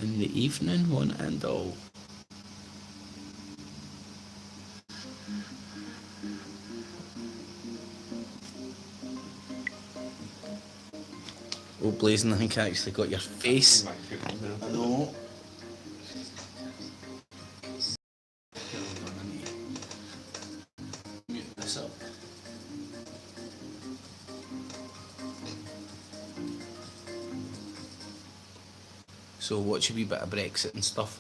In the evening, one and all. Oh, Blazin, I think I actually got your face. I know. Mute this up. So watch a wee bit of Brexit and stuff.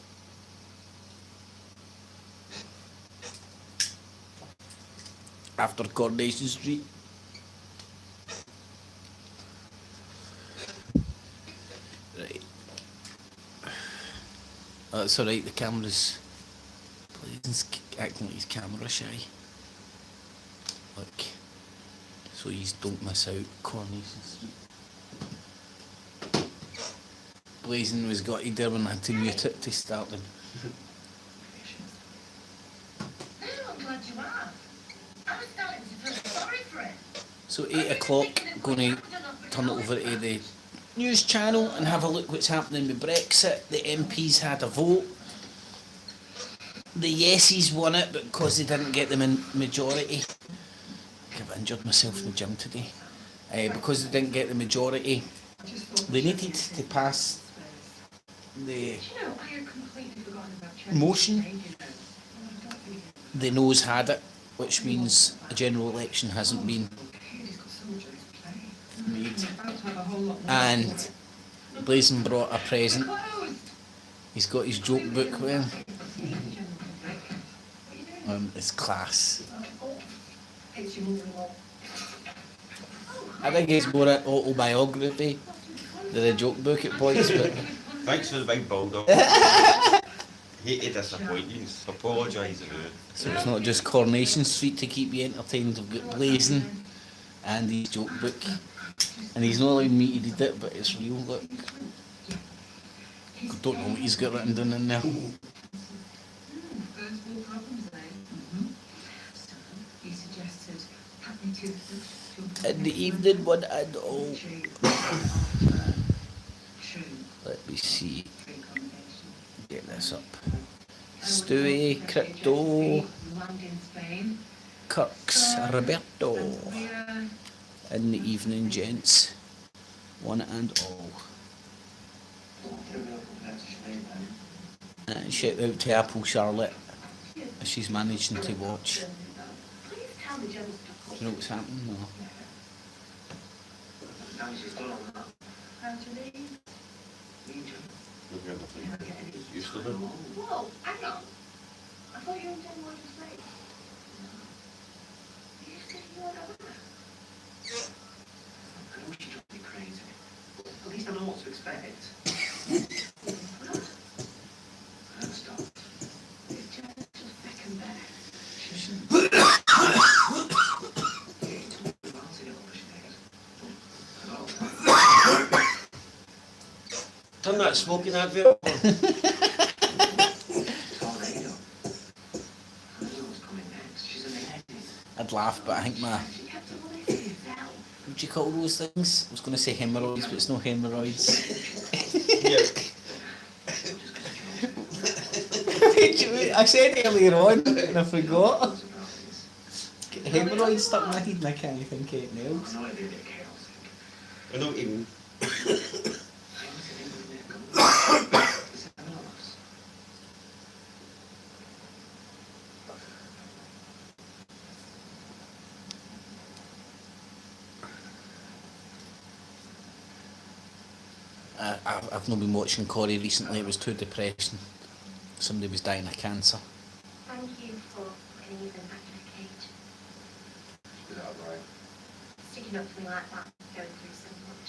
After Coronation Street. Right. That's alright, the camera's... Blazin's acting like he's camera shy. Look. So you don't miss out Coronation Street. Blazin was gutted there when I had to mute it to start them. I'm glad you are. I was starting to feel sorry for it. So 8 o'clock, going to turn it over to the news channel and have a look what's happening with Brexit. The MPs had a vote. The yeses won it, but because they didn't get them in majority. I've injured myself in the gym today. Because they didn't get the majority, they needed to pass the motion. The noes had it, which means a general election hasn't been made. And Blazin brought a present. He's got his joke book with him. It's class. I think it's more an autobiography than a joke book at points, but... Thanks for the big bulldog. Hate to disappoint you, apologise about it. So it's not just Coronation Street to keep you entertained, we've got Blazin and his joke book. And he's not allowed me to read it, but it's real, look. I don't know what he's got written down in there. In the evening, one and all. Let me see. Get this up. Stewie, Crypto, Kirks, Roberto. In the evening, gents. One and all. And shout out to Apple Charlotte, as she's managing to watch. Do you know what's happening? No. Used to do. Whoa, hang on. I thought you were doing what you say. You said you were over there. I wish you drove me crazy. At least I know what to expect. Don't stop. It's just back and back. Turn that smoking advert on. I'd laugh, but I think my... What do you call those things? I was going to say hemorrhoids, but it's no hemorrhoids. Yeah. I said earlier on, and I forgot. Hemorrhoids stuck in my head and I can't think of anything else. I know what you mean. I've not been watching Corrie recently, it was too depressing. Somebody was dying of cancer. Thank you for putting Ethan back in a cage. Is that right? Sticking up for me like that, going through so much.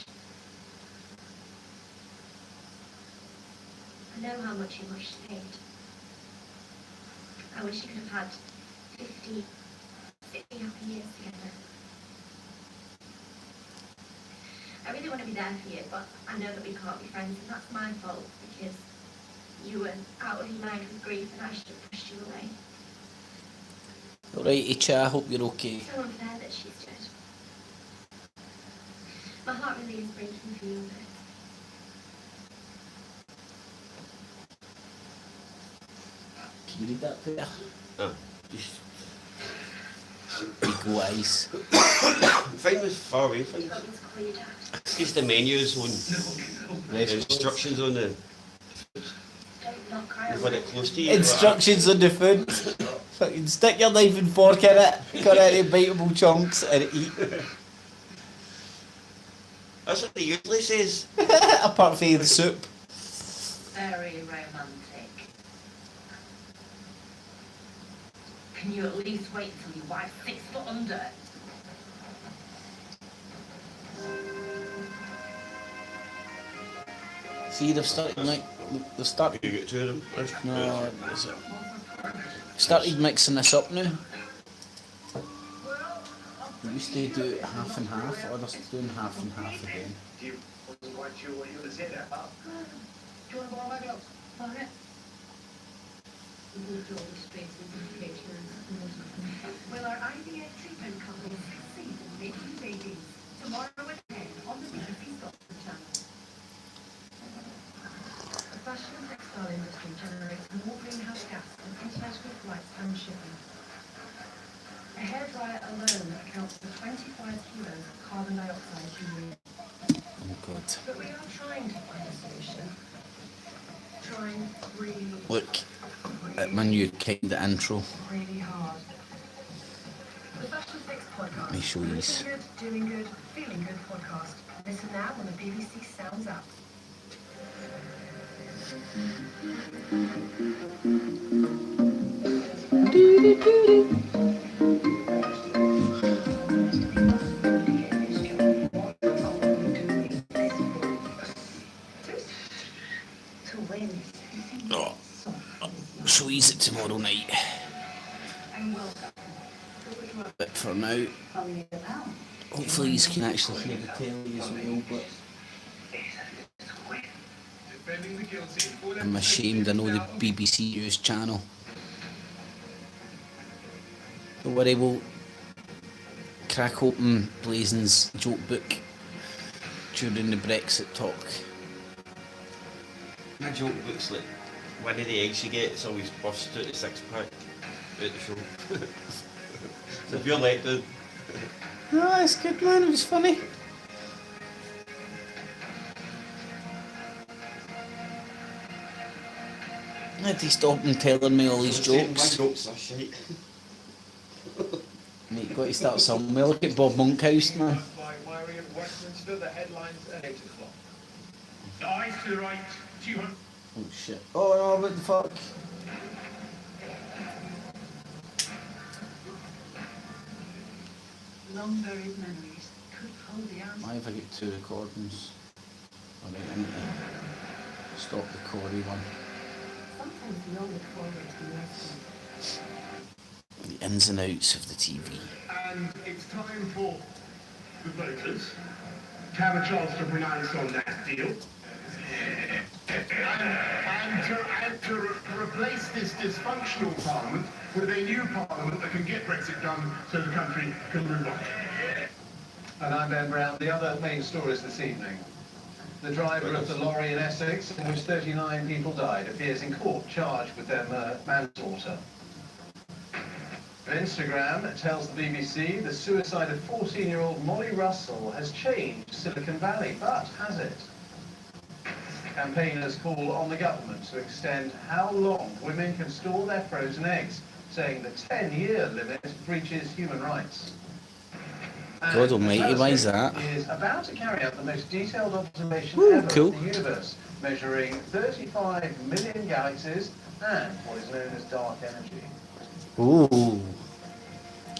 I know how much you must have paid. I wish you could have had 50, 60 happy years together. I really want to be there for you, but I know that we can't be friends, and that's my fault, because you were out of your mind with grief and I should have pushed you away. Alright, Icha, I hope you're okay. It's so unfair that she's dead. My heart really is breaking for you, but You read that there? Just Eagle eyes. find was far away from it. It's cleared out. It's just the menus on the instructions on the Don't knock cry you've got it close to you. Instructions on the food. Fucking stick your knife and fork in it, cut any biteable chunks and eat. That's what they usually says. Apart from the soup. Very romantic. Can you at least wait till your wife's 6 foot under? See, they've started You get two of them. no, is it? Started mixing this up now. We used to do it half and half, or they're doing half and half again. Wasn't quite sure what you were saying there, pal. Do you want to borrow my gloves? Alright. Will our IVF treatment couple succeed in making babies? Tomorrow at 10 on the BBC Scotland channel. The fashion and textile industry generates more greenhouse gas than international flights and shipping. A hairdryer alone accounts for 25 kilos of carbon dioxide a year. Oh god. But we are trying to find a solution. Trying really, Look at my new kind of intro. really hard. The Fashion Fix podcast. Let me show you this. Looking good, doing good, feeling good podcast. Listen now on the BBC Sounds app. To win. Oh, squeeze it tomorrow night. And welcome. But for now, How are you now? hopefully you can actually hear the telly as well, but Defending the guilty. I'm ashamed I know the BBC News channel. Don't worry, we'll crack open Blazin's joke book during the Brexit talk. My joke looks like one of the eggs you get is always burst out the 6-pack out the show. So if you're like the No, it's good, man, it was funny. I had to stop him telling me all these my jokes. jokes are shite. Mate, you got to start somewhere. Look at Bob Monkhouse, man. By wiring at Westminster, the headlines at 8 o'clock. Eyes to the right, 200. Oh shit. Oh no, what the fuck? Long buried memories could hold the answer. Why have I got two recordings? Alright, I need to stop the Corey one. Sometimes we all look forward to the next one. The ins and outs of the TV. And it's time for the voters to have a chance to pronounce on that deal. And to replace this dysfunctional parliament with a new parliament that can get Brexit done so the country can move on. And I'm Ben Brown. The other main stories this evening. The driver of the lorry in Essex, in which 39 people died, appears in court charged with their manslaughter. Instagram tells the BBC the suicide of 14-year-old Molly Russell has changed Silicon Valley, but has it? Campaigners call on the government to extend how long women can store their frozen eggs, saying the 10-year limit breaches human rights. And God almighty, why is that? is about to carry out the most detailed observation Ooh, ever cool. of the universe, measuring 35 million galaxies and what is known as dark energy. Ooh.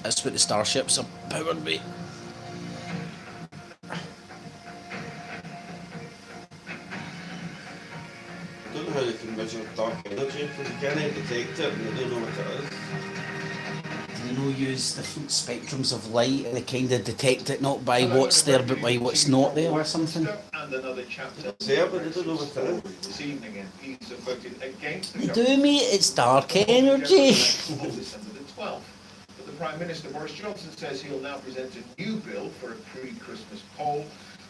That's what the starships are powered by. I don't know how they can measure dark energy because you can't detect it and they don't know what it is. They know use different spectrums of light and they kind of detect it not by what's there but by what's not there or something. And another chapter It's there, but they don't know what it is. this evening, and he's voted against the You do, mate, it's dark energy. on December the 12th. But the Prime Minister, Boris Johnson, says he'll now present a new bill for a pre-Christmas poll,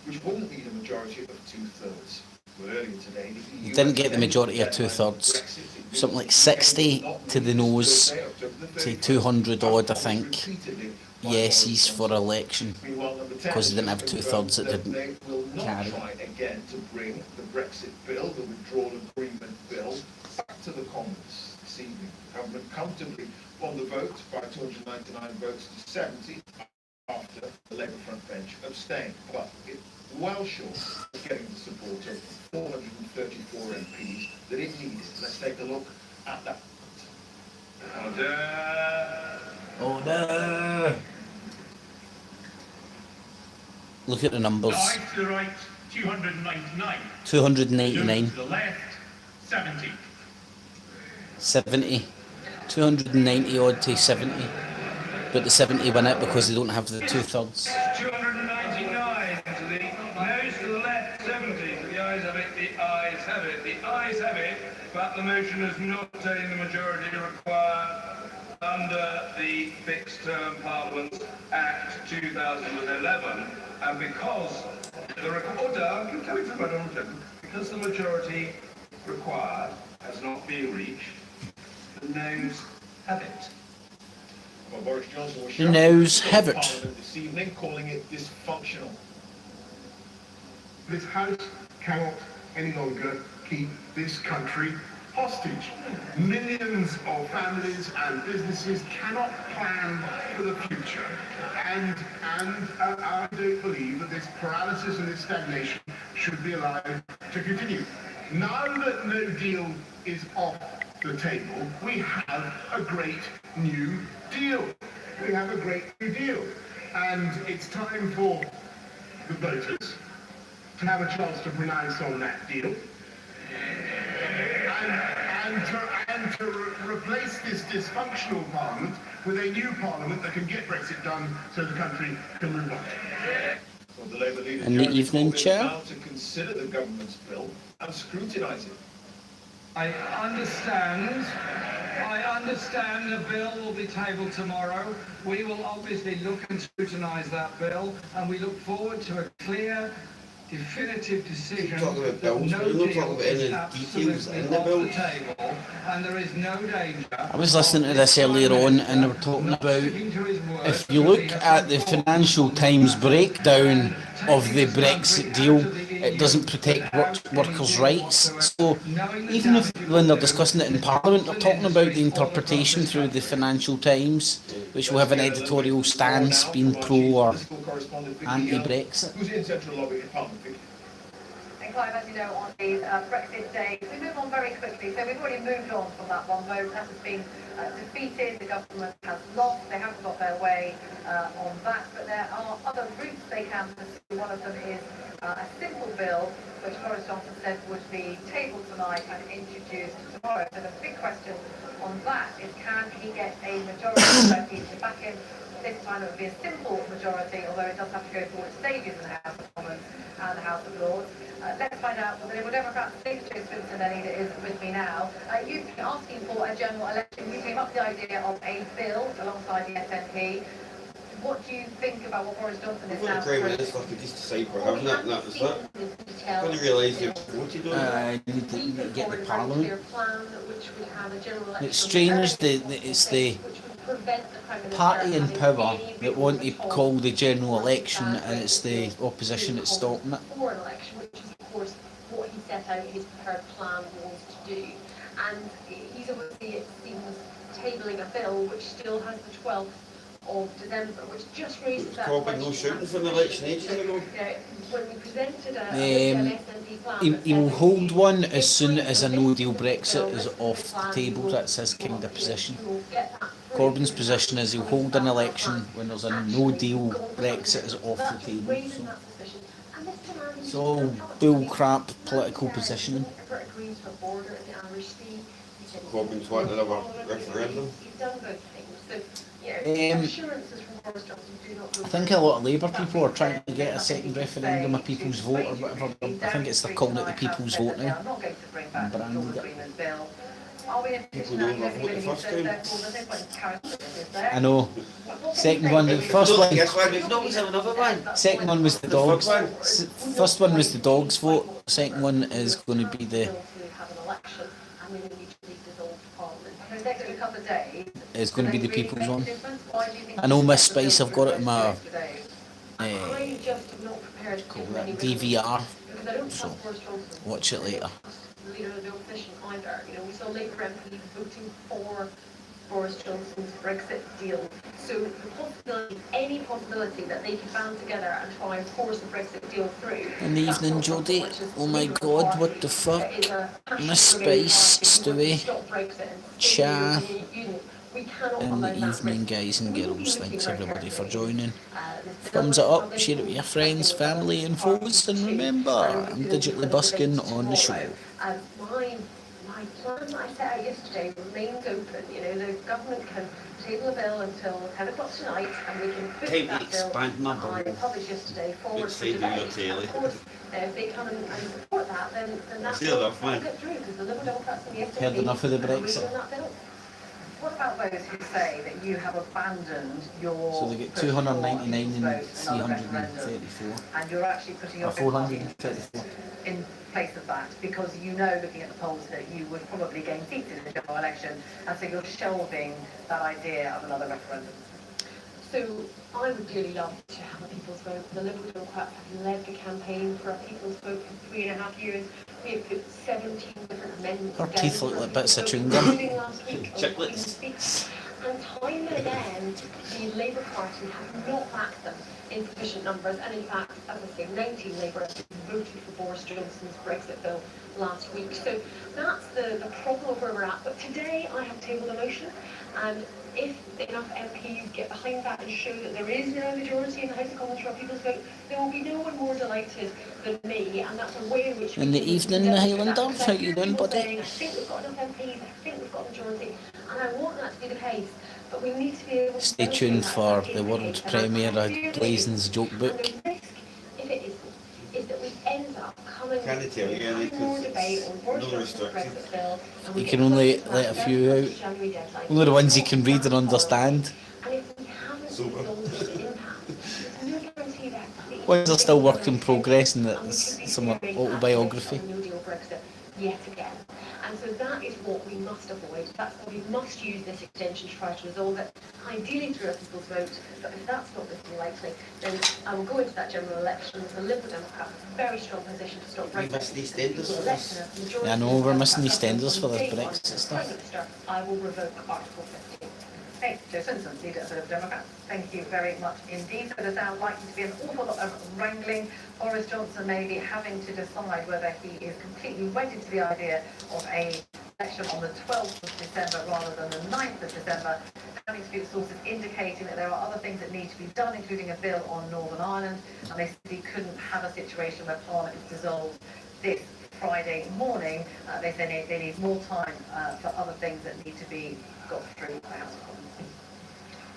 which wouldn't need a majority of 2/3. Well, earlier today, the EU Didn't get the majority of deadline 2/3. Brexit something like 60 to the nose, to 200 odd, I think, yeses for election, because they didn't have 2/3 that didn't carry. They will not try again to bring the Brexit bill, the withdrawal agreement bill, back to the Commons this evening. The government comfortably won the vote by 299 votes to 70 after the Labour front bench abstained, but it well short of getting the support of 434 MPs that it needed. Let's take a look at that. Order! Look at the numbers. Live to the right, 299. 299. To the left, 70. 70. 290 odd to 70. But the 70 win it because they don't have the 2/3. 299 to the nose, to the left, 70. To the ayes have it, the ayes have it. The ayes have it, but the motion has not obtained the majority required under the Fixed Term Parliaments Act 2011. And because because the majority required has not been reached, the noes have it. Well, Boris Johnson was The noes have it. Parliament this evening, calling it dysfunctional. This House cannot any longer keep this country hostage. Millions of families and businesses cannot plan for the future. And I don't believe that this paralysis and this stagnation should be allowed to continue. Now that no deal is off the table, we have a great new deal. We have a great new deal. And it's time for the voters to have a chance to pronounce on that deal. And to replace this dysfunctional parliament with a new parliament that can get Brexit done so the country can move on. Well, the Labour leader In the Jeremy evening, Corbyn is Chair. about to consider the government's bill and scrutinise it. I understand the bill will be tabled tomorrow. We will obviously look and scrutinise that bill, and we look forward to a clear, definitive decision. Keep talking about that bills, no but you're not deal talking about is any absolutely details in the off bill. the table, and there is no danger. I was listening to this earlier on, and they were talking about, if you look at the Financial Times breakdown of the Brexit deal, it doesn't protect workers' rights. So even if when they're discussing it in Parliament, they're talking about the interpretation through the Financial Times, which will have an editorial stance being pro or anti-Brexit. Who's in central lobby in Parliament? Vicky? And Clive, as you know, on these Brexit days, we move on very quickly. So we've already moved on from that one vote. That has been defeated. The government has lost. They haven't got their way on that. But there are other routes they can pursue. One of them is a simple bill, which Boris Johnson said would be tabled tonight and introduced tomorrow. So the big question on that is, can he get a majority of MPs to back him? This time it would be a simple majority, although it does have to go through all its stages in the House of Commons and the House of Lords. Let's find out what the Liberal Democrats think. James Vincent is with me now. You've been asking for a general election. You came up with the idea of a bill alongside the SNP. What do you think about what Boris Johnson is now? I agree with this, like, just decide we're having it, and that was it. I didn't realise you voted on it. You need to get the Parliament. It's It's strange that it's the party in power that want to call the general election, and it's the opposition that's stopping it. For an election, which is of course what he set out his prepared plan was to do. And he's obviously, it seems, tabling a bill which still has the 12th of December, which just raises that Corbyn question. no shooting for an election ages ago. When we presented an SNP plan... He will hold one as soon as a no-deal Brexit is off the table. That's his kind of position. Corbyn's position is he'll hold an election when there's a no-deal Brexit is off the table. So it's all bull crap political positioning. Corbyn's wanting another referendum. I think a lot of Labour people are trying to get a second referendum, a people's vote or whatever. I think they're calling it the people's vote now. And branded it. People don't vote the first time. I know. Second one, the first one. Guess what? We've not had another one. Second one was the dogs. First one was the dogs vote. Second one is going to be the the next couple of days, is going to be the really people's make a one. difference? Why do you think I know Miss the bill Spice, I've through got it in my extra days? I'm just not prepared to call give that any DVR, because I don't so trust Boris Johnson. watch it later. The leader of the opposition either. You know, we saw Labour MPs voting for Boris Johnson's Brexit deal. So the possibility, any possibility that they could band together and try and force the Brexit deal through. In the that's evening, not something Jodie. which is Oh my leader of the God, party, what the fuck? that is a Miss passionate Spice, party who wants Stewie, to stop Brexit and stay Cha. in the European Union. We cannot In the allow that evening, risk. guys and We will be girls. looking Thanks very everybody for carefully. joining. This Thumbs bill it is up, something share it with your friends, family and foes, and remember, I'm digitally busking on the show. My plan that I set out yesterday remains open. You know, the government can table a bill until 10 o'clock tonight, and we can put Take that the bill expand my I bubble. published yesterday forward It's for say do your debate. daily. Of course, if they come and support that, then that Still will enough, man. get through, because the Liberal Democrats and the SNP Heard enough of the are moving Brexit. on that bill. What about those who say that you have abandoned your So they get push for 299 people's and vote, another referendum, 334. and you're actually putting your 434. in place of that because you know, looking at the polls, that you would probably gain seats in the general election, and so you're shelving that idea of another referendum? So I would really love to have a people's vote. The Liberal Democrats have led the campaign for a people's vote for 3.5 years. We have put 17 different amendments Her down teeth for look a like bits of people's chewing vote, gum. including last week on Chiclets. Queen's Speech. And time and again, the Labour Party have not backed them in sufficient numbers. And in fact, as I say, 19 Labour voted for Boris Johnson's Brexit bill last week. So that's the problem of where we're at. But today I have tabled a motion, and if enough MPs get behind that and show that there is now a majority in the House of Commons for a people's vote, there will be no one more delighted than me, and that's a way in which we In the can evening, demonstrate Highlander, that. Because how I you hear doing, people buddy? saying, I think we've got enough MPs, I think we've got a majority, and I want that to be the case, but we need to be able to Stay demonstrate tuned that for that is the world case. And premiere I of fear that Blazin's it joke is. book. And the risk, if it isn't, is that we end up coming Can't with tell you any, having more 'cause debate on Boris no Johnson's restrictions. Brexit bill, and we You get can only close to let a that few 31st out. January deadline. Only the ones you It's can read and not understand. and if we haven't Super. resolved the impact, there's no guarantee that the Ones are still work in progress and we it's could be some staring at autobiography. a no deal Brexit yet again. And so that is what we must avoid. That's why we must use this extension to try to resolve it, ideally through a people's vote. But if that's not looking likely, then I will go into that general election with the Liberal Democrats in a very strong position to stop We Brexit. missed the EastEnders We'll for elect this. a majority Yeah, I know, we're of missing Democrats EastEnders for from this day one Brexit as stuff. Prime Minister. I will revoke Article 15. Hey, Joe Simpson, leader of the Democrats. Thank you very much indeed. So there's now likely to be an awful lot of wrangling. Boris Johnson may be having to decide whether he is completely wedded to the idea of a election on the 12th of December rather than the 9th of December. Having to sources indicating that there are other things that need to be done, including a bill on Northern Ireland, and they said he couldn't have a situation where Parliament is dissolved this Friday morning. They say they need more time for other things that need to be got through the House of Commons.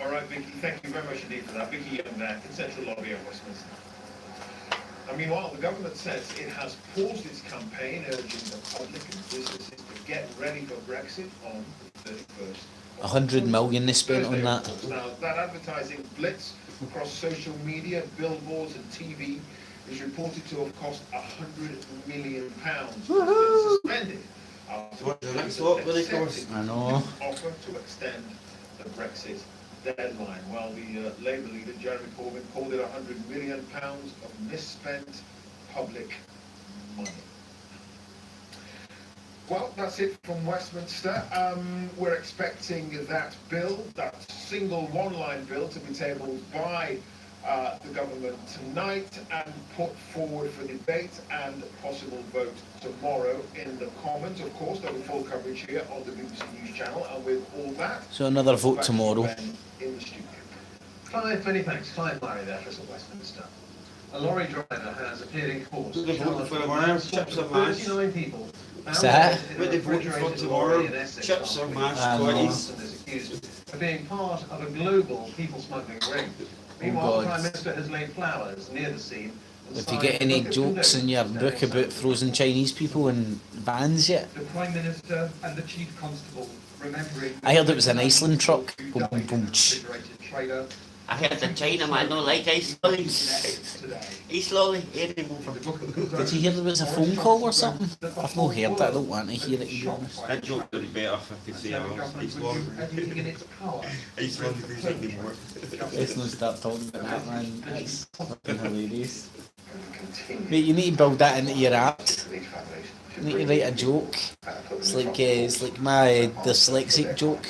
All right, Vicky, thank you very much indeed for that. Vicky Young there, Central Lobby of Westminster. And meanwhile, the government says it has paused its campaign urging the public and businesses to get ready for Brexit on the 31st. 100 million they spent on that. Now, that advertising blitz across social media, billboards and TV is reported to have cost £100 million. It's been suspended after What the next lot will they cost? accepted I know. offer to extend the Brexit deadline. Well, the Labour leader, Jeremy Corbyn, called it £100 million of misspent public money. Well, that's it from Westminster. We're expecting that bill, that single one-line bill, to be tabled by the government tonight and put forward for debate and possible vote tomorrow in the Commons. Of course, there'll be full coverage here on the BBC News channel, and with all that, So another vote back to tomorrow. Ben in the studio. Clive, many thanks. Clive Murray there for us at Westminster. A lorry driver has appeared in court. Who they voting for tomorrow? Chips or mash? 39 people. Is that? What they voting for tomorrow? Chips or mashed I know. twice? And is accused of being part of a global people smuggling ring. Meanwhile, God. the Prime Minister has laid flowers near the scene. and If you signed get any a jokes in your book about frozen Chinese people in vans yet? The Prime Minister and the Chief Constable remembering... I heard it was an Iceland truck. who Boom, died boom, in a boom, tsh. refrigerated trailer. I heard the China man don't like ice lollies. Ice lolly, Eddie Did you hear there was a phone call or something? I've not heard that, I don't want to hear it, to be honest. That joke would be better if I could say I was ice lolly. Ice lolly doesn't anymore. Let's not start talking about that, man. That's fucking hilarious. Mate, you need to build that into your app. You need to write a joke. It's like my dyslexic joke.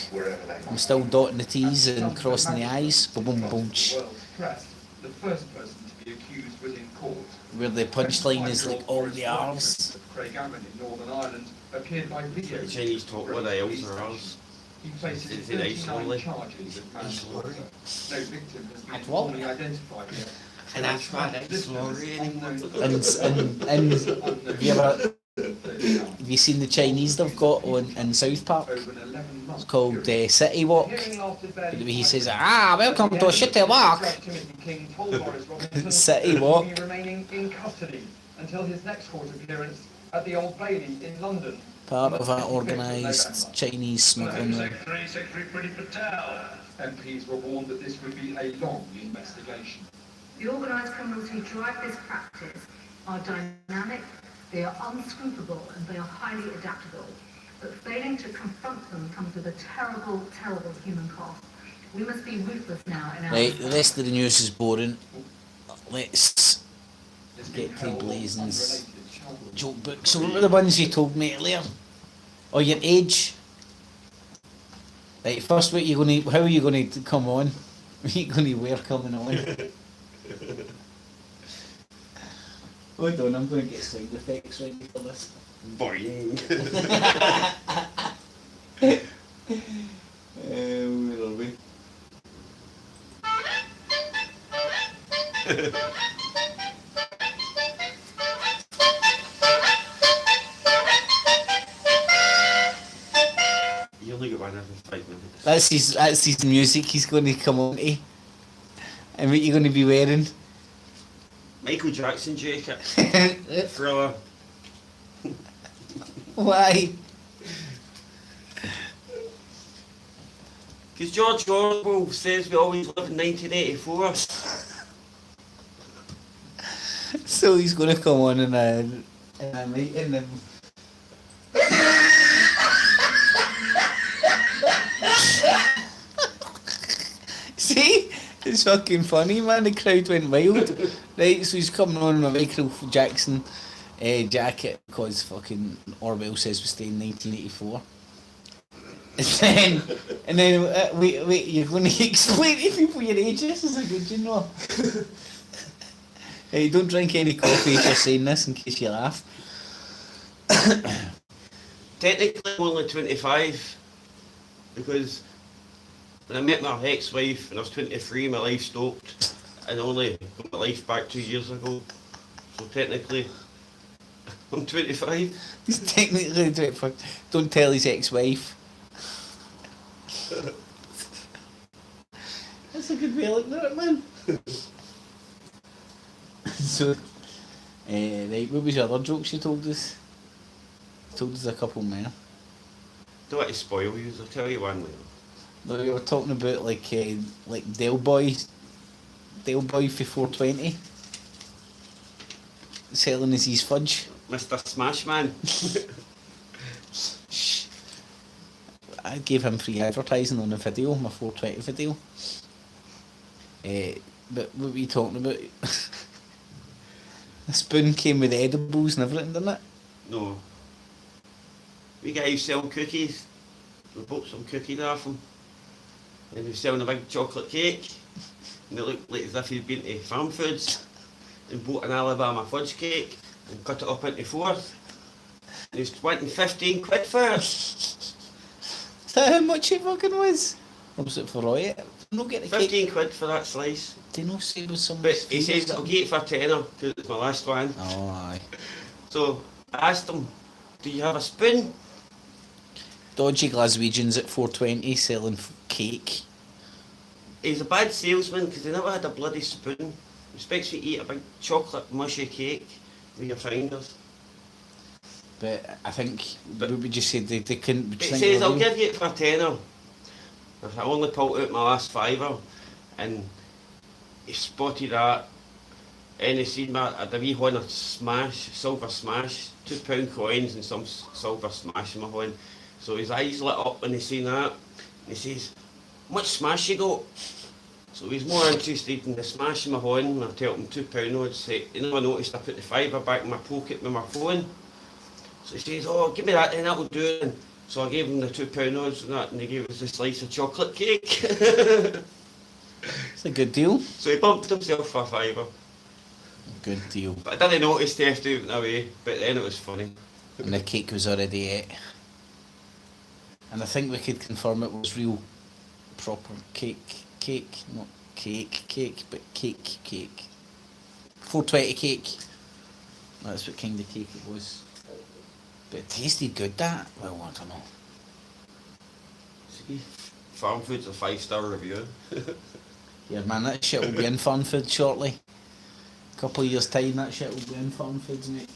I'm still dotting the T's and crossing the I's. Boom, boom, boom. The first person to be accused was in court. Where the punchline is like all the R's. Craig Ammon in Northern Ireland appeared by video. The Chinese talk what the L's are ours. He faces Is it ice 39 lolly? charges of manslaughter. No victim has been At what? formally identified yet. And that's why ice lolly anymore. And have you seen the Chinese they've got in South Park? Over an 11 months. It's called City Walk. Hearing lasted barely He 5 says, minutes. welcome to City Walk. Judge Timothy King told Boris Robinson City that he Walk. would be remaining in custody until his next court appearance at the Old Bailey in London. Part of an organised Chinese smuggling ring. Secretary Priti Patel. MPs were warned that this would be a long investigation. The organised criminals who drive this practice are dynamic, they are unscrupable, and they are highly adaptable. But failing to confront them comes with a terrible, terrible human cost. We must be ruthless now in our... Right, the rest of the news is boring. Let's get to Blazin's joke book. So what were the ones you told me earlier? Or your age? Right, first how are you going to come on? What are you going to wear coming on? Hold on, I'm going to get sound effects ready for this. Boing. Where are we? You only got one every 5 minutes. That's his music he's going to come on to. And what you going to be wearing? Michael Jackson jacket. Thriller. Why? Because George Orwell says we always live in 1984. So he's going to come on in a meeting and... See? It's fucking funny, man. The crowd went wild. Right, so he's coming on in a Michael Jackson jacket because fucking Orwell says we stay in 1984. And then wait, you're going to explain to people your age. This is a good, you know. Hey, don't drink any coffee if you're saying this in case you laugh. Technically I'm only 25 because when I met my ex-wife when I was 23 my life stopped and I only got my life back 2 years ago. So technically I'm 25. He's technically 25. Don't tell his ex-wife. That's a good way of looking at it, man. So, right, what was your other jokes you told us? You told us a couple more. Don't want to spoil you, I'll tell you one later. No, you were talking about like Del Boy for 420 selling us his fudge. Mr. Smashman. Shh. I gave him free advertising on the video, my 420 video. But what were you talking about? The spoon came with edibles and everything, didn't it? No. We guys selling cookies. We bought some cookies off him. And he was selling a big chocolate cake. And it looked like as if he'd been to Farm Foods and bought an Alabama fudge cake and cut it up into 4. And he was wanting 15 quid for it. Is that how much it fucking was? Or was it for Roy? No, get the 15 cake. quid for that slice. Do you know say it was some... But he says, I'll get it for a tenner because it's my last one. Oh, aye. So I asked him, do you have a spoon? Dodgy Glaswegians at 420 selling cake. He's a bad salesman because he never had a bloody spoon. He expects you to eat a big chocolate mushy cake with your fingers. But I think, what would you say, they couldn't... It says, I'll give you it for a tenner. If I only pulled out my last fiver and he spotted that, and he seen I had a wee horn of smash, silver smash, £2 coins and some silver smash in my horn. So his eyes lit up when he seen that, and he says, "What smash you got?" So he's more interested in the smash in my horn, and I tell him £2 notes. He never noticed I put the fiver back in my pocket with my phone. So he says, "Oh, give me that then, that'll do it." And so I gave him the £2 notes and that, and he gave us a slice of chocolate cake. It's a good deal. So he bumped himself for a fiver. Good deal. But I didn't notice the after it away, but then it was funny. And the cake was already ate. And I think we could confirm it was real, proper cake, not cake, but cake. 420 cake. That's what kind of cake it was. But it tasted good, that. Well, I don't know. See, Farm Food's a 5-star review. Yeah, man, that shit will be in Farm Food shortly. A couple of years' time, that shit will be in Farm Foods, mate.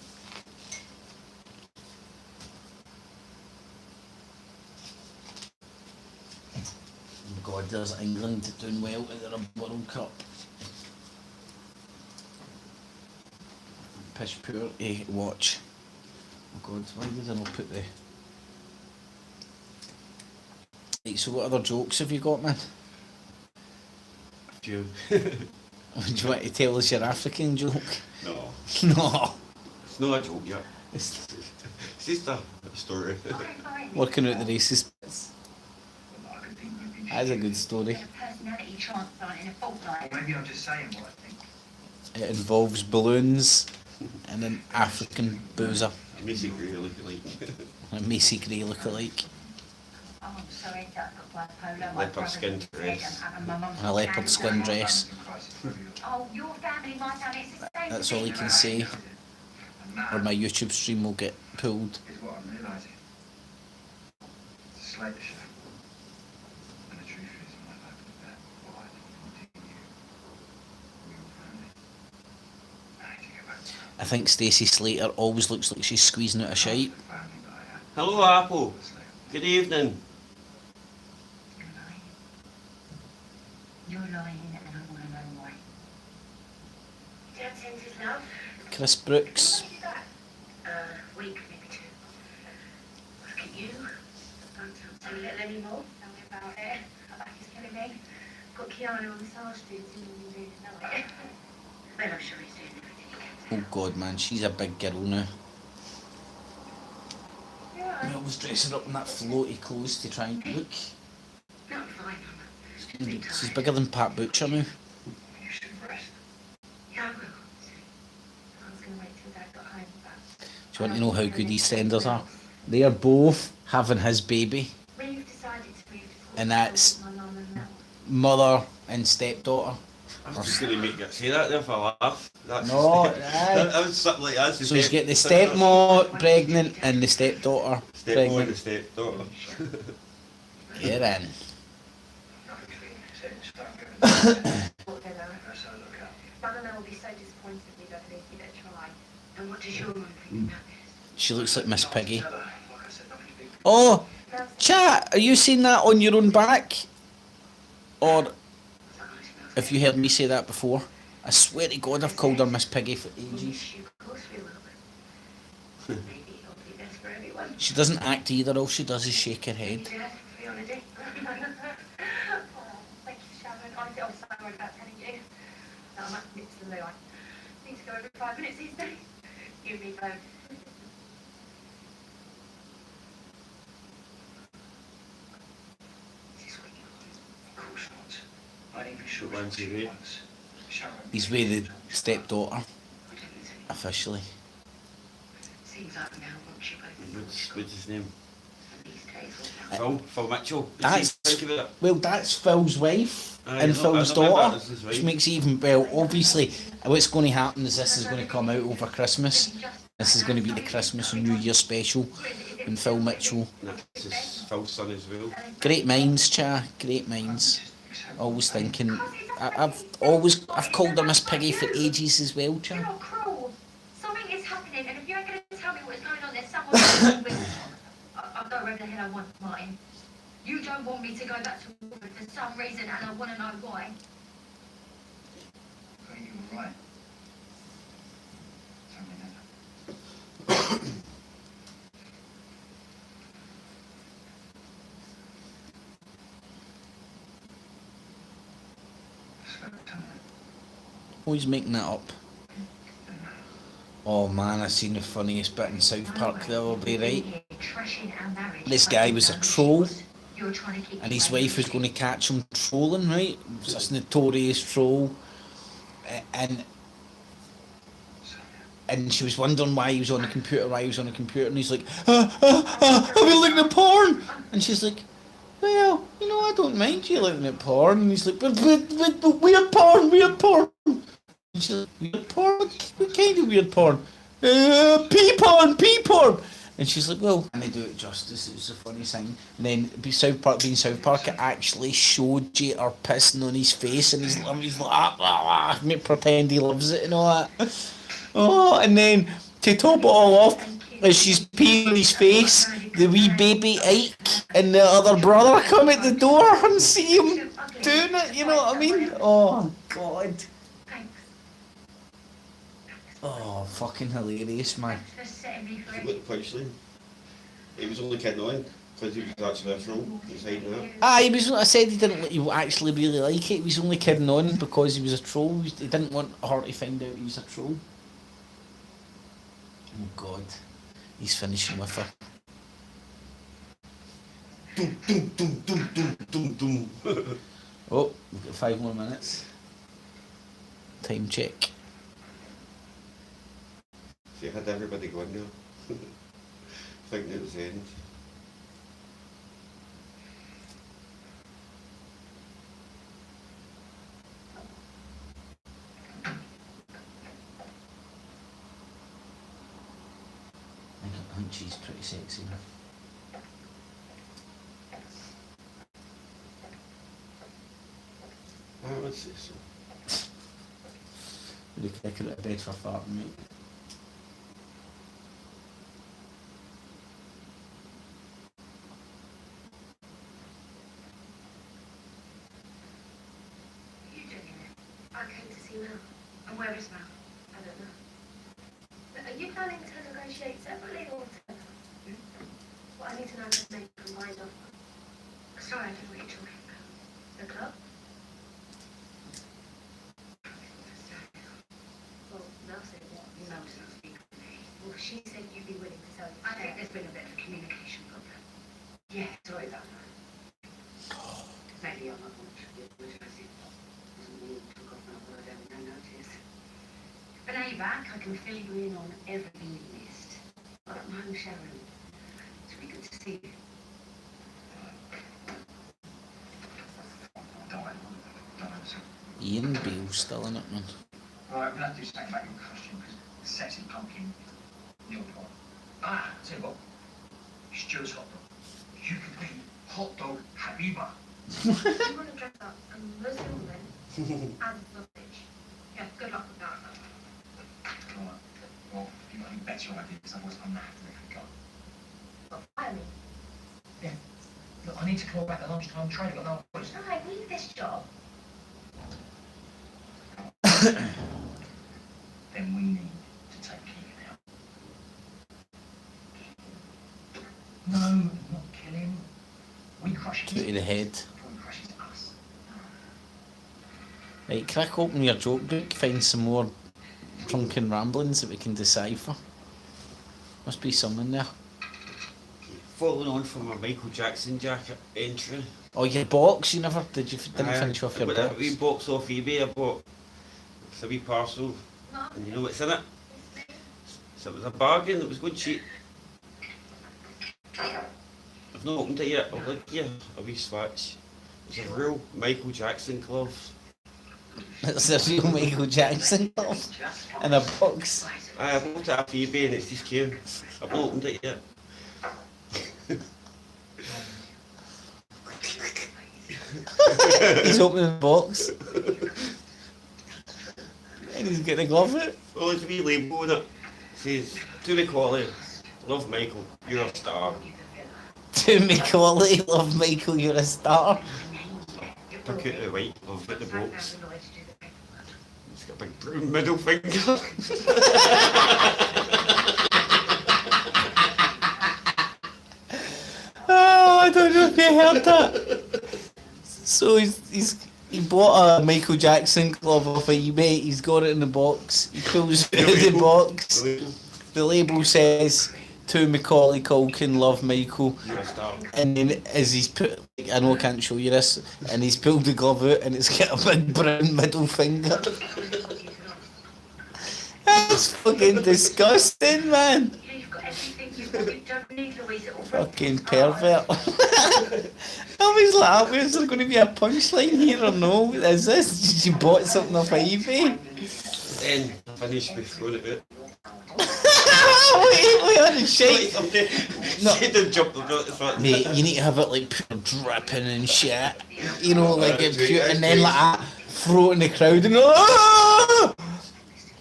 Oh God, there's England doing well at the World Cup. Pish poor to watch. Oh God, why did I not put the... Right, so what other jokes have you got, man? A few. Do you want to tell us your African joke? No, No. it's not a joke yet. It's It's just a story. working out the racist bits. That's a good story. Personality transplant in a fortnight. Maybe I'm just saying what I think. It involves balloons and an African boozer. Macy Gray look like. And a Macy Gray look-alike. Oh, I'm sorry, I've got bipolar. Leopard skin dress. And a leopard skin dress. Oh, your family, my family, it's the same. That's all he can say. Or my YouTube stream will get pulled. Is what I'm realising. It's a slight show. And the truth is, my life was that what I thought you. We were family. I need to get back to I think Stacey Slater always looks like she's squeezing out a shite. the family that I had. Hello, Apple. Good evening. You're lying. You're lying, and I want to know why. Dad sends his love. Chris Brooks. When is that? Week, maybe 2. Look at you. Don't tell so little anymore. Tell me about it. I like he's killing me. Got Keanu on massage dudes and all doing tonight. Well, I'm sure he's doing everything he can. Oh God, man, she's a big girl now. Yeah. I always dress her up in that floaty clothes to try and look. No, I'm fine, Mama. She's bigger than Pat Butcher now. You should rest. Yeah, I will. I was going to wait till Dad got home, but... Do you want to know how good EastEnders are? They are both having his baby. When you've decided to move to And that's my mum and Mel. mother and stepdaughter. I was just going to make you say that there for a laugh. That's No, that was something like that. So he's got the stepmom pregnant and the stepdaughter Stepmom and pregnant. the stepdaughter. Get in. What dinner? Mum and Mel will be so disappointed in you, but they give it a try. And what does your mum think about this? She looks like Miss Piggy. Like I said, nothing big. Oh, chat, are you seeing that on your own back? Or have you heard me say that before? I swear to God I've called her Miss Piggy for ages. Of course we will. Maybe it'll be best for everyone. She doesn't act either, all she does is shake her head. Dad, free holiday. Oh, thank you, Sharon. Honestly, I was so worried about telling you. No, I'm at nips and loo. I need to go every 5 minutes these days. You and me both. Is this what you want? Of course not. I'd even sure One TV. once. Sharon. He's with the stepdaughter, I don't think officially. seems like now once you both What's his name? these days. Phil Mitchell. That's- Think of it. Well, that's Phil's wife Aye, and I know Phil's that, daughter, that's his which wife. makes it even, well, obviously, what's going to happen is this is going to come out over Christmas. This is going to be the Christmas and New Year special when Phil Mitchell. That's his Phil's son as well. Great minds, cha, great minds. Always thinking. I've called her Miss Piggy for ages as well, You're cha. not cruel. Something is happening, and if you ain't going to tell me what's going on, there's someone with. I'll go wherever the hell I want, Martin. You don't want me to go back to Wolford for some reason, and I want to know why. Right. Tell me that. Always making that up. Oh man, I seen the funniest bit in South Park the other day, right? This guy was a troll, and his wife was going to catch him trolling, right? This notorious troll, and she was wondering why he was on the computer, and he's like, I've been looking at porn, and she's like, well, you know, I don't mind you looking at porn, and he's like, but weird porn, and she's like, weird porn? What kind of weird porn? Pee porn, and she's like, well, and they do it justice, it was a funny thing, and then South Park, it actually showed you her pissing on his face, and he's like, pretend he loves it and all that. Oh, and then to top it all off, as she's peeing on his face, the wee baby Ike and the other brother come at the door and see him doing it, you know what I mean? Oh, God. Oh, fucking hilarious, man. Look, punchline. He was only kidding on because he was actually a troll. He's hiding out. I said he didn't actually really like it. He was only kidding on because he was a troll. He didn't want her to find out he was a troll. Oh God, he's finishing with her. Oh, we've got 5 more minutes. Time check. See, I had everybody going now. Thinking it was the end. I think she's pretty sexy now. I would say so. Would you kick her out of bed for farting, mate? I came to see Mel. And where is Mel? I don't know. Are you planning to negotiate separately or together? Well, I need to know if maybe combined offer. Sorry, I don't know what you're talking about. The club? Well, Mel said what? Mel doesn't speak with me. Well, she said you'd be willing to sell. I think there's been a bit of a communication problem. Yeah, sorry about that. Maybe I'm not apologising. But now you're back, I can fill you in on everything you missed. I'm home, Sharon. It's really good to see you. Ian Beale's still in it, man. Right, we'll have to do something about your costume, because sexy pumpkin, your part. Ah, tell you what, Stuart's hot dog. You could be hot dog Habiba. You want to dress up a Muslim woman as a sausage. Yeah, good luck with that. Right. Well, if you've got any better ideas, otherwise I'm going to have to let you go. What, fire me? Yeah. Look, I need to call back the lunchtime train. I've got no voice. No, I need this job. Then we need to take Keegan out. No, not kill him. We crush him. Two to the head. Before he crushes us. Right, crack open your joke book, find some more drunken ramblings that we can decipher. Must be some in there. Following on from our Michael Jackson jacket entry. Oh, your box, you never, didn't finish off your A box? wee box off eBay I bought. It's a wee parcel. And you know what's in it? So it was a bargain, it was good cheap. I've not opened it yet, I'll give you a wee swatch. It's a real Michael Jackson glove. It's a real Michael Jackson glove in a box. I bought it off eBay and it's just came. I've not opened it yet. He's opening the box. And he's getting a glove out. Well, there's a wee label on it. It says, to Macaulay, love Michael, you're a star. To Macaulay, love Michael, you're a star. Took out the white, I've got the box. It's got big brown middle finger. Oh, I don't know if you heard that. So he bought a Michael Jackson glove off of eBay. He's got it in the box. He pulls it out of the box. The label says, "To Macaulay Culkin, love Michael." You're a star. And then as he's put, like, I know I can't show you this, and he's pulled the glove out and it's got a big brown middle finger. That's fucking disgusting, man. You've got everything you don't need, Louise. It all Fucking pervert. I was like, is there going to be a punchline here or no? Is this? Did you bought something off eBay? Then I finished with throwing it out. wait on the shit. No. Don't jump the boat. Mate, you need to have it like pure dripping and shit. You know, like it pure, and then like that, throw it in the crowd and oh!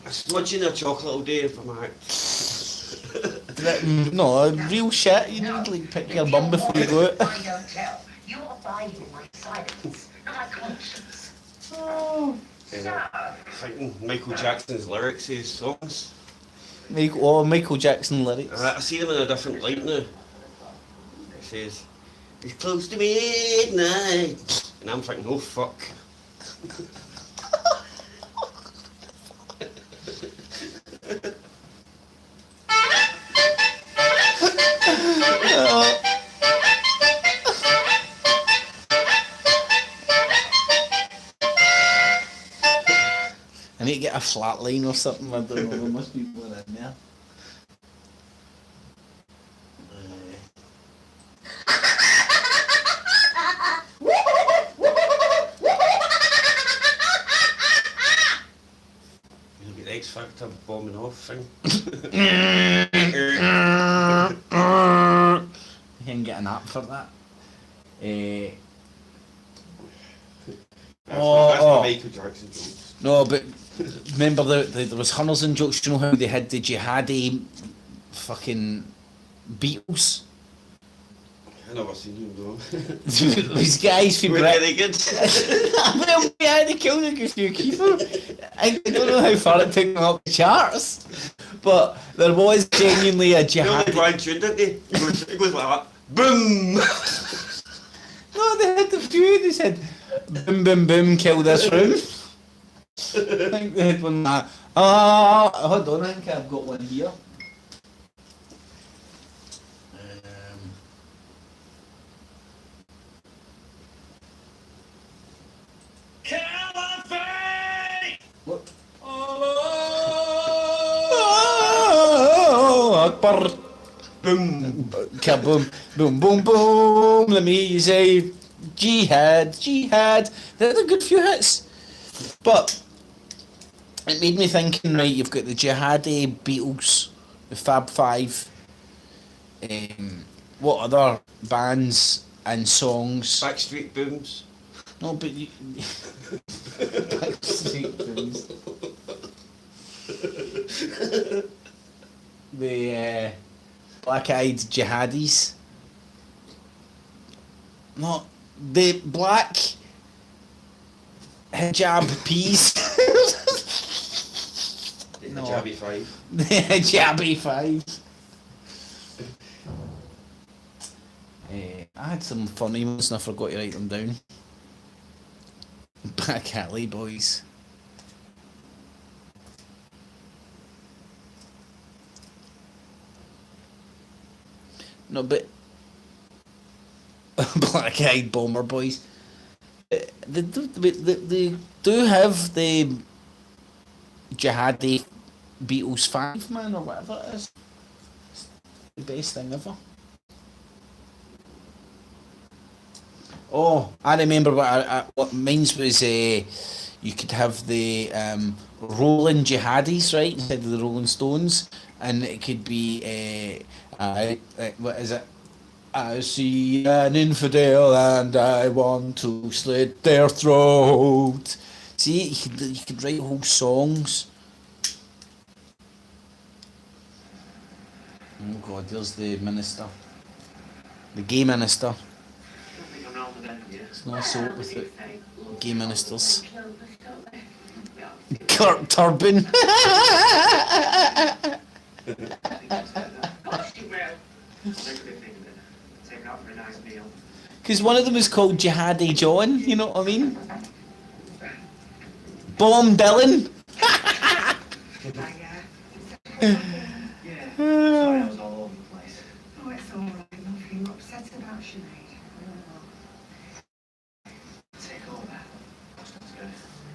I'm smudging a chocolate all day for my No, real shit. You need to like pick your bum before you go out. I don't tell. You abide in my silence, not my conscience. Oh. Thinking Michael Jackson's lyrics to his songs. Michael Jackson lyrics. I see them in a different light now. It says, "It's close to midnight," and I'm thinking, oh fuck. I need to get a flat line or something. I don't know. There must be one in there. You'll get the X Factor bombing off thing. You can get an app for that. That's my Michael Jackson jokes. No, but remember there was Hunners and jokes. You know how they had the jihadi fucking Beatles? I never seen them These guys from though. Were Britain. they good? Well, yeah, they killed a good few people. I don't know how far it took them up the charts, but there was genuinely a They only jihadi. blind tuned, didn't they? It goes like that. Boom! No, they had the few. They said, "Boom, boom, boom, kill this room." I think they had one that. Hold on, I think I've got one here. What? Oh, Akbar. Boom! Kaboom, boom, boom, boom. Let me say, jihad, jihad. They're a good few hits, but it made me thinking. Right, you've got the jihadi Beatles, the Fab Five. What other bands and songs? Backstreet Booms. No, but you. Backstreet Boys. The black-eyed jihadis. No, the black hijab peas. The No. Jabby Five. The hijabby five. I had some funny ones and I forgot to write them down. Back alley boys. No, but black-eyed bomber boys. They do have the jihadi Beatles 5 man or whatever it is. It's the best thing ever. Oh, I remember what mine's was. You could have the Rolling Jihadis, right, instead of the Rolling Stones, and it could be what is it? I see an infidel and I want to slit their throat. See, you could write whole songs. Oh God, there's the minister, the gay minister. It's not so without gay ministers. Kirk Turbin. I think you'll say that. Gosh, you will. Make a big thing of it. Take it out for a nice meal. Because one of them is called Jihadi John, you know what I mean? Bomb Dylan. Yeah. Sorry, I was all over the place. Oh, it's all right, lovely. You're upset about Sinead. Take all that. That's good.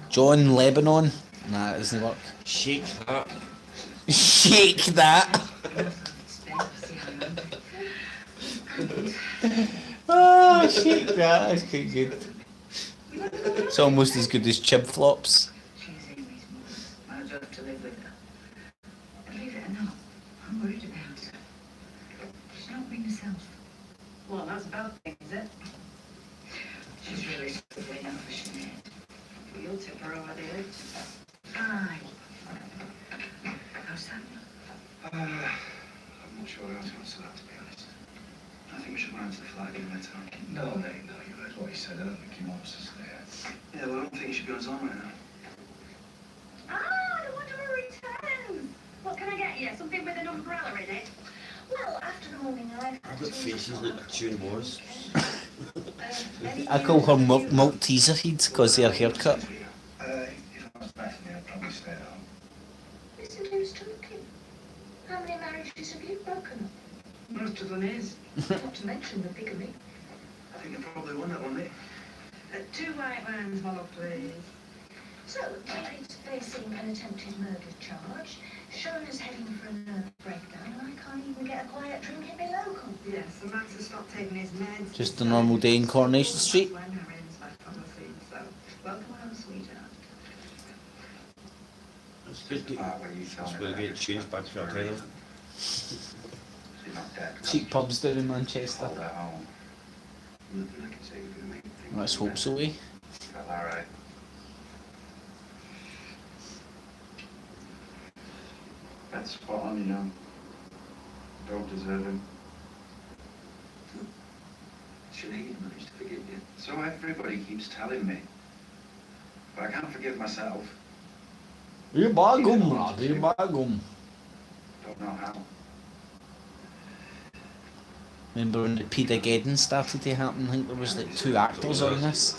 John Lebanon. Nah, it doesn't work. Shake that. Shake that. Oh, shake that. That's quite good. It's almost as good as chip flops. She's Amy's mother. Might as well have to live with her. Believe it or not, I'm worried about her. She's not been herself. Well, that's a bad thing, is it? She's really struggling over Sinead. Well, you'll tip her over the edge. Aye. How's that? I'm not sure how to answer that, to be honest. I think we should run to the flat and give him a time. No, Nate, no, you heard what he said. I don't think he wants us there. Yeah, well, I don't think he should be on his own right now. Ah, no wonder it returns. What can I get you? Something with an umbrella in it? Well, after the morning I've I've got faces like the tune was. I call her Malteser head because of her haircut. If I was back in here, I'd probably stay at home. Listen, who's talking? How many marriages have you broken up? Most of them is. Not to mention the bigamy. I think I probably won that one, Nick. 2 white wines, my love, please. So, David's facing an attempted murder charge. Shona's heading for a nervous breakdown, and I can't even get a quiet drink in my local. Yes, the Max has stopped taking his meds. Just a normal day in Coronation Street. When Marian's left on the scene, so welcome home, sweetheart. It's good. It's going to get changed back to our trailer. Cheap pubs down in Manchester. Hold that home. Nothing I can say to make things Let's hope so, eh? Felt all right. That's spot on, you know. Don't deserve him. Sinead managed to forgive you. So everybody keeps telling me. But I can't forgive myself. You bagum, lad, you bagum. Don't know how. Remember when the Pedageddon started to happen? I think there was like 2 actors on this.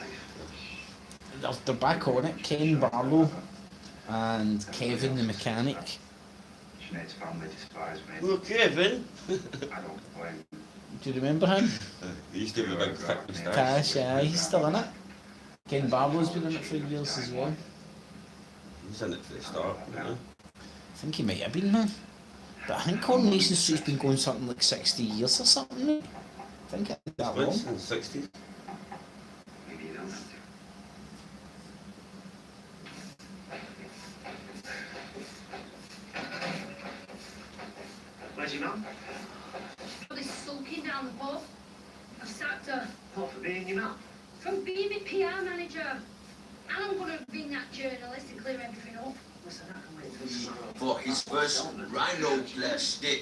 They're back on it. Ken Barlow and Kevin the mechanic. Sinead's family despise me. Well, Kevin. I don't blame them. Do you remember him? He used to have a big thick moustache. Tash, yeah, he's still in it. Ken Barlow's been in it for years as well. He's in it for the start, you know. I think he might have been, man. But I think Coronation Street's been going something like 60 years or something, mate. I think it's that long. Once in the 60s. Maybe you don't have to. Where's your mum? Well, they're sulking down the pub. I've sacked her What, for being your mum? from being my PR manager. And I'm going to bring that journalist and clear everything up. Listen, I can wait till tomorrow. For his first rhinoplasty day.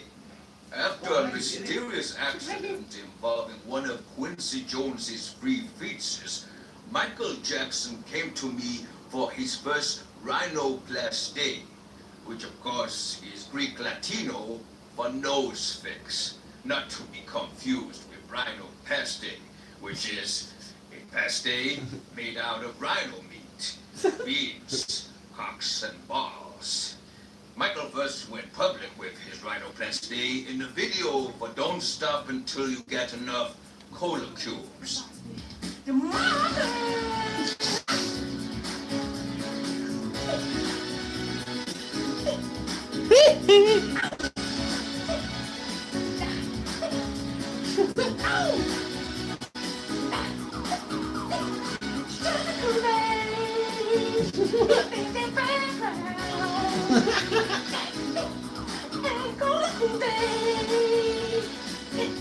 After a mysterious accident involving one of Quincy Jones's free features, Michael Jackson came to me for his first rhinoplasty, which of course is Greek Latino for nose fix, not to be confused with rhinoplasty, which is a pasty made out of rhino meat, beans, cocks and balls. Michael first went public with his rhinoplasty in the video for Don't Stop Until You Get Enough Cola Cubes.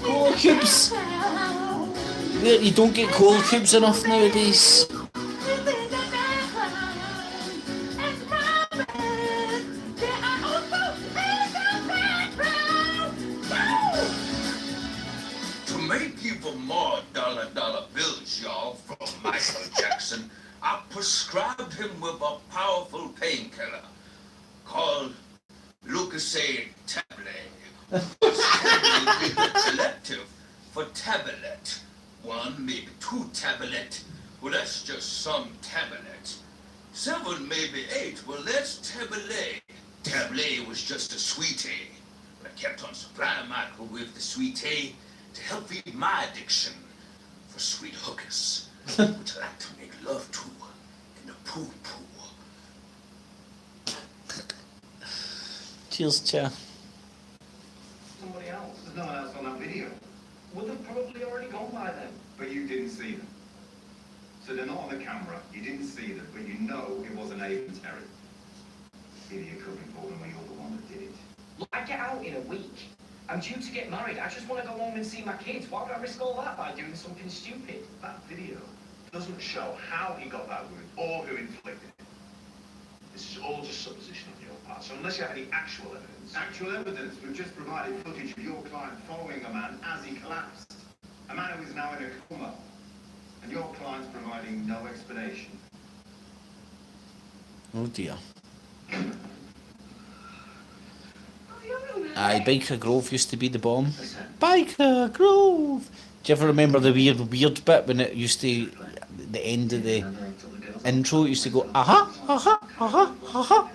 Cola cubes! You don't get cola cubes enough nowadays. To make even more dollar bills, y'all, from Michael Jackson, I prescribed him with a powerful painkiller called Lucasade tablet. The collective for tablet. One, maybe two tablet. Well, that's just some tablet. 7, maybe 8. Well, that's tablet. Tablet was just a sweetie. But I kept on supplying microwave the sweetie to help feed my addiction for sweet hookers, which I like to make love to in the poo. Cheers, Cha. Somebody else. There's no one else on that video. Well, they've probably already gone by then. But you didn't see them. So they're not on the camera. You didn't see them, but you know it wasn't Abe and Terry. Either you're covering for them or you're the one that did it. Look, I get out in a week. I'm due to get married. I just want to go home and see my kids. Why would I risk all that by doing something stupid? That video doesn't show how he got that wound or who inflicted it. This is all just supposition on your part. So unless you have any actual evidence... Actual evidence? We've just provided footage of your client following a man as he collapsed. A man who is now in a coma. And your client's providing no explanation. Oh dear. Aye, Biker Grove used to be the bomb. Biker Grove! Do you ever remember the weird bit when it used to, the end of the intro, it used to go, aha, aha, aha, aha.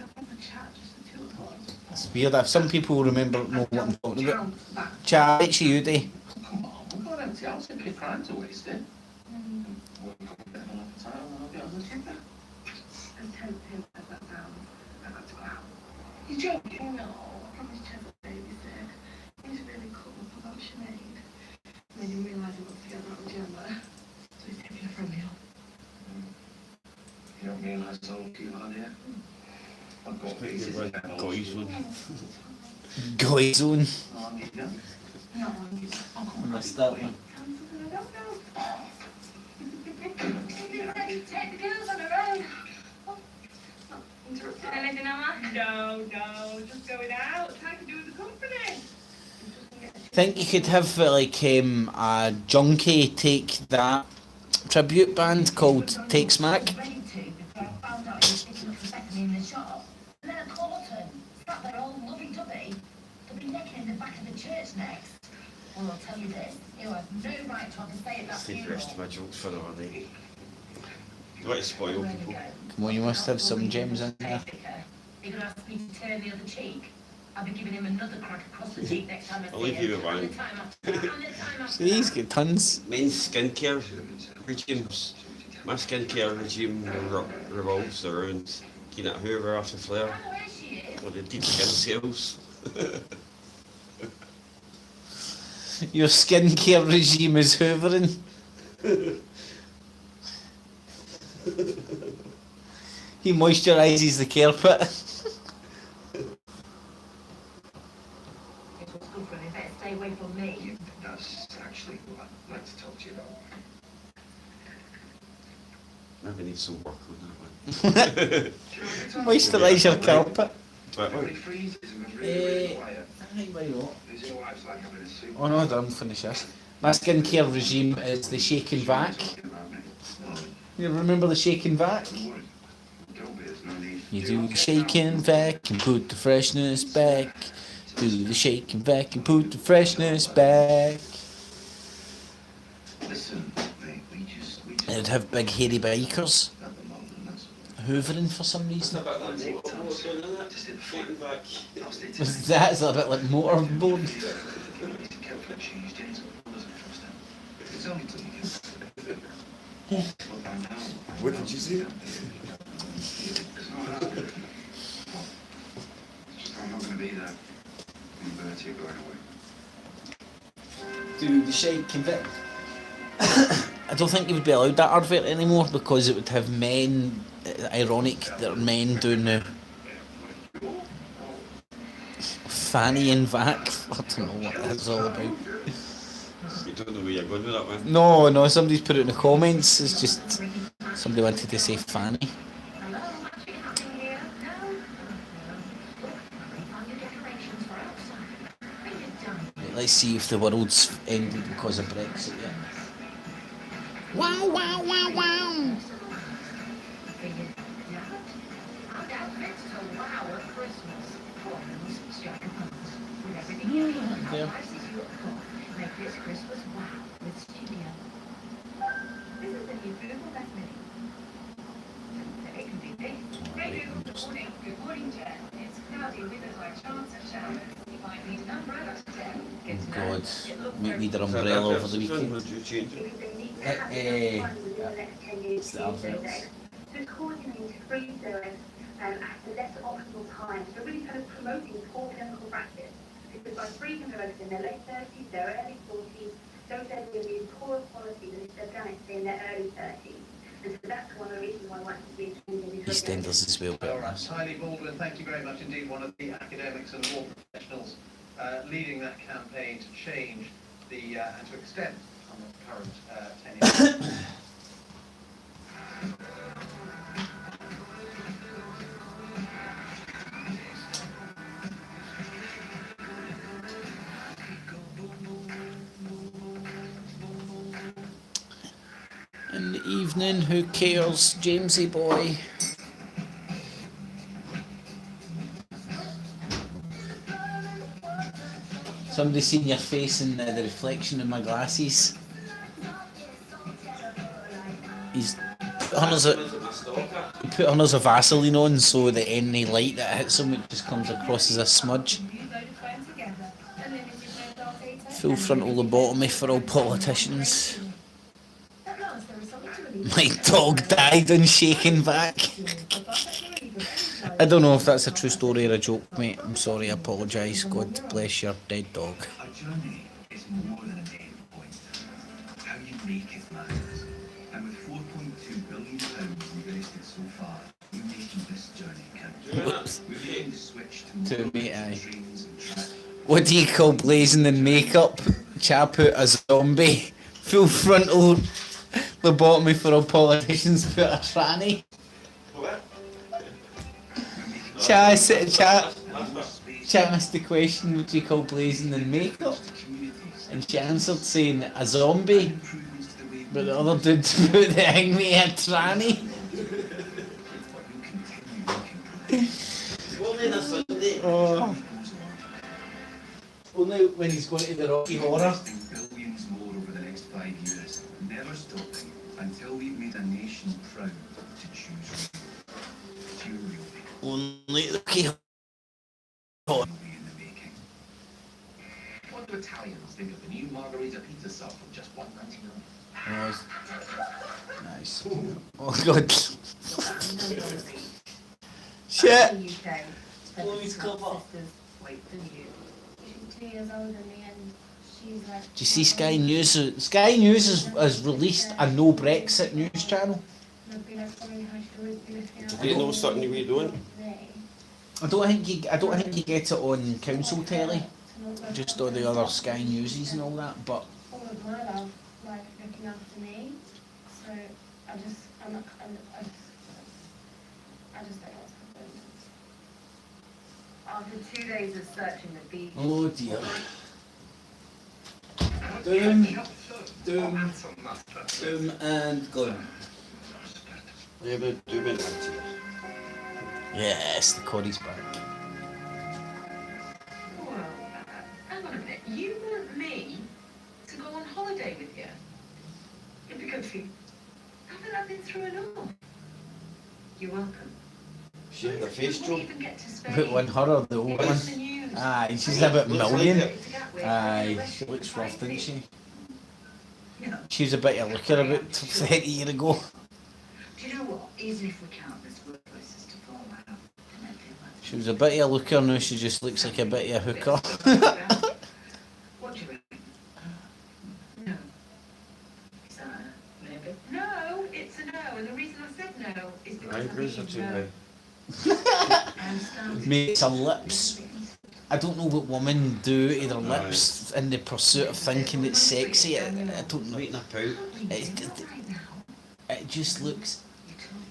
It's weird, if some people remember know what I'm talking about. Chat, it's you, do. Come on, we've got an empty house, it'd be a crime to waste it. You're joking? No, I promised Chaz a babysit. He's really cool about Sinead. And then you realise he wants to get out with Gemma, so he's taking her from me. You don't realise how lucky you are, dear? I've got pieces of that. Goy zone. I'll give you. No, I'll come What's that one? Take the girls on the road. Interrupted anything, am I? No, just going out, trying to do with the company. Think you could have like a junkie take that tribute band called Take Smack? Ready to before I found out he was sticking up for Bethany in the shop. And then a Corton, sat there all lovey-dovey. They'll be necking in the back of the church next. Well, I'll tell you this, he'll have no right to have to say at that Save the funeral. rest of my jokes for another day. You like to spoil people. Come on, you must have some gems in there. You're going to ask me to turn the other cheek. I'll be giving him another crack across the cheek next time I see I'll leave him. you with one. And the time after that, and the time after See, he's that. got tons. Men's skincare regimes. My skincare regime revolves around getting at whoever after flare Oh, there she is. or the deep skin cells. Your skincare regime is hoovering. He moisturises the carpet. It's what's good for him. Better stay away from me. That's actually what I'd like to talk to you about. Maybe need some work on that one. Moisturise your carpet. But, Everybody freezes and was really quiet. I think why not? Losing your wife's like having a soup. Oh no, I don't finish this. My skincare regime is the shake and vac. You remember the shake and vac? You do the shake and vac and put the freshness back. Do the shake and vac and put the freshness back. Listen, mate, we just And it'd have big hairy bikers at the moment, that's hoovering for some reason. just in front back. That's a bit like motorboard. It's only till you Where did you see it? I'm not going to be there. when Bertie are going away. Do the shake and vac. I don't think you would be allowed that advert anymore because it would have men, ironic that are men doing the fanny and vac. I don't know what that's all about. You don't know where you're going with that one. No, somebody's put it in the comments. It's just somebody wanted to say fanny. Hello, actually happy here? No? Find your decorations for outside. Bring it down. Let's see if the world's ended because of Brexit yet. Wow, wow, wow, wow. for you. Yeah. Our outfits to wow at Christmas. Problems, striker pumps. With everything you need, Yeah. prices you at top. Make this Christmas wow with Studio. This is the new Google Best Mini. So it can do this. Hey Google, good morning. Good morning, Jen. It's cloudy with a high chance of showers. You might need an umbrella today. Good to know. God, It looks might very need an Is that umbrella that over the versus one? weekend. Would you change it? It's the adverts. So it's causing you to freeze those at the less optimal time. So really kind of promoting poor clinical practice. Because by freezing those in their late 30s, their early 40s, those are going to be poorer quality than if they're done in their early 30s. And so that's one of the reasons why I want to be changing these EastEnders as well. All right, Tylee Baldwin, thank you very much indeed. One of the academics and law professionals leading that campaign to change the and to extend on the current tenure. In the evening, who cares, Jamesy boy? Somebody seen your face in the reflection in my glasses. He's put on us a Vaseline on so that any light that hits him it just comes across as a smudge. Full frontal lobotomy for all politicians. My dog died and shaking back. I don't know if that's a true story or a joke, mate. I'm sorry, I apologise. God bless your dead dog. A journey is more than an end point. How you make it matters. And with £4.2 billion invested so far, we're making this journey count. Whoops. We're making the switch To to me, aye. trains and tracks. What do you call blazing in makeup? Chap out a zombie. Full frontal lobotomy for all politicians put a tranny. What? Chat asked the question, what do you call blazing in makeup? And she answered saying a zombie. But the other dude put the hang me a tranny. Only the Sunday. Oh. Only when he's going to the Rocky Horror. Billions more over the next 5 years, never stopping until we've made a nation proud to choose real. Only the Rocky Horror. Will be in the making. What do Italians think of the new margarita pizza sub for just $1.99? Nice. Oh god. Shit. Chloe's cover. Wait for you. She's 2 years older than me and she's like... Do you see Sky News? Sky News has released a no Brexit news channel. Do you know something you were doing? I don't think you get it on council telly, just on the other Sky Newsies and all that. But all of my love, like looking after me. So I just don't know what's happened. After 2 days of searching the beach. oh dear. Doom and gone. Yeah, but do it. Yes, the Coddy's back. Well, hang on a minute. You want me to go on holiday with you? You'd be good for you. Haven't I been through enough? You're welcome. She had a face You job. won't even get to Spain. Put one her or the old It's one. in the news. Aye, she's a bit million. like Aye, she looks rough, doesn't she? Yeah. She was a bit of a looker about 30 years ago. Do you know what? Even if we count this workplace as to fall out, then I feel like... She was a bit of a looker, now she just looks like a bit of a hooker. What do you reckon? No. Is that a maybe? No, it's a no. And the reason I said no is because I Eyebrows are mean too no. high. I understand. Makes her lips. I don't know what women do to their lips in the pursuit of thinking it's sexy. I don't know. Waiting a pout. It just looks.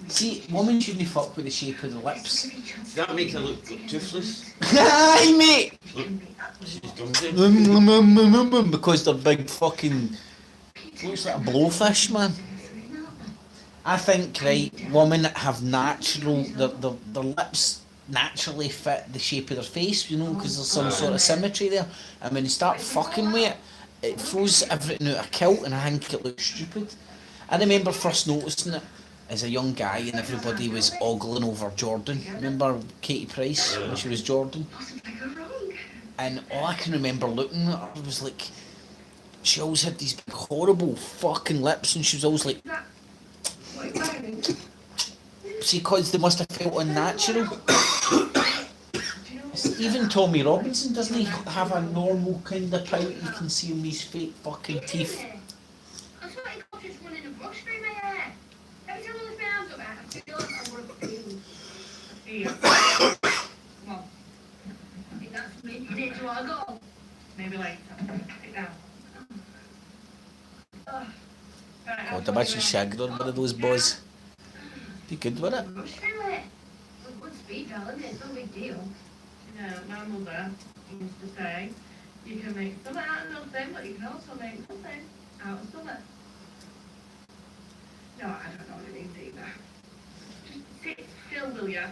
See, women shouldn't fuck with the shape of the lips. Does that make her look toothless? Aye, mate! She's gumsy. Because they're big fucking. Looks like a blowfish, man. I think, right, women have natural, their lips naturally fit the shape of their face, you know, because there's some sort of symmetry there. And when you start fucking with it, it throws everything out of kilt, and I think it looks stupid. I remember first noticing it as a young guy, and everybody was ogling over Jordan. Remember Katie Price when she was Jordan? And all I can remember looking at her was like, she always had these big horrible fucking lips, and she was always like, see, cause they must have felt unnatural. Even Tommy Robinson, doesn't he have a normal kind of pout you can see in these fake fucking teeth? I swear he got this one in a brush through my hair. Every time I lift my arms up, I feel like I'm going to pee. Here. Come on. I think that's me. You need to want to go. Maybe later. Sit down. Right, God, imagine shagging on one of those boys. Be good with it. Brush through it. With good speed, darling. It's no big deal. No, my mother used to say, you can make something out of nothing, but you can also make nothing out of something. No, I don't know what it means either. Just sit still, will ya?